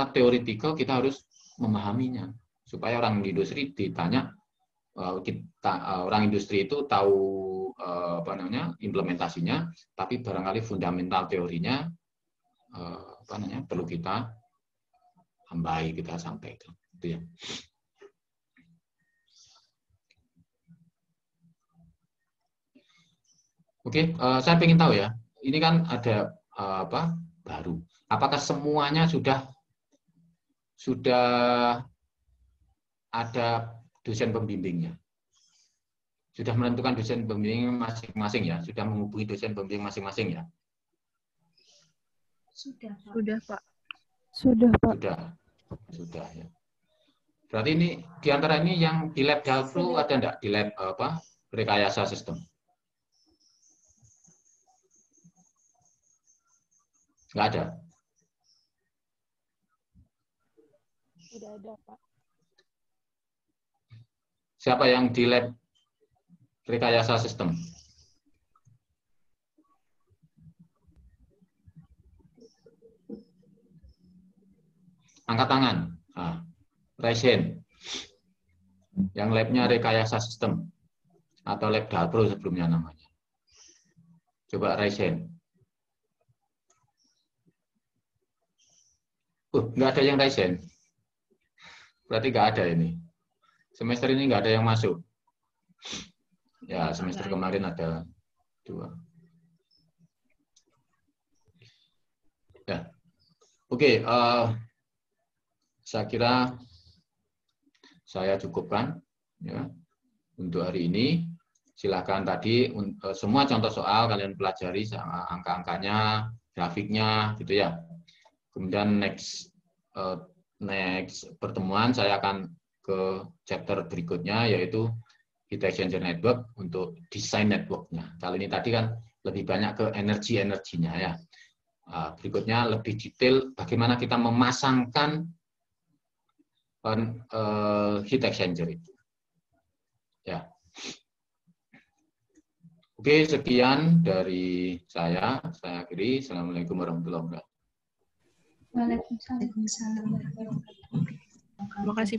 teoretikal kita harus memahaminya supaya orang di industri ditanya, orang industri itu tahu implementasinya, tapi barangkali fundamental teorinya perlu kita hambai, kita sampaikan. Itu ya. Oke, saya ingin tahu ya. Ini kan ada baru. Apakah semuanya sudah ada dosen pembimbingnya? Sudah menentukan dosen pembimbing masing-masing ya? Sudah menghubungi dosen pembimbing masing-masing ya? Sudah, Pak. Sudah, Pak. Sudah, Pak. Sudah ya. Berarti ini di antara ini yang di lab Dalpro ada enggak? Di lab rekayasa sistem? Enggak ada. Tidak ada, Pak. Siapa yang di lab rekayasa sistem? Angkat tangan. Raise hand. Yang labnya rekayasa sistem atau lab Dalpro sebelumnya namanya. Coba raise hand. Nggak ada yang raise hand. Berarti nggak ada ini. Semester ini nggak ada yang masuk. Ya, semester kemarin ada 2. Ya. Oke, saya kira saya cukupkan ya untuk hari ini. Silakan tadi semua contoh soal kalian pelajari sama angka-angkanya, grafiknya gitu ya. Kemudian next pertemuan saya akan ke chapter berikutnya yaitu heat exchanger network untuk desain networknya. Kali ini tadi kan lebih banyak ke energinya ya. Berikutnya lebih detail bagaimana kita memasangkan heat exchanger itu. Ya. Oke, sekian dari saya. Saya akhiri. Assalamualaikum warahmatullahi wabarakatuh. Waalaikumsalam. Terima kasih.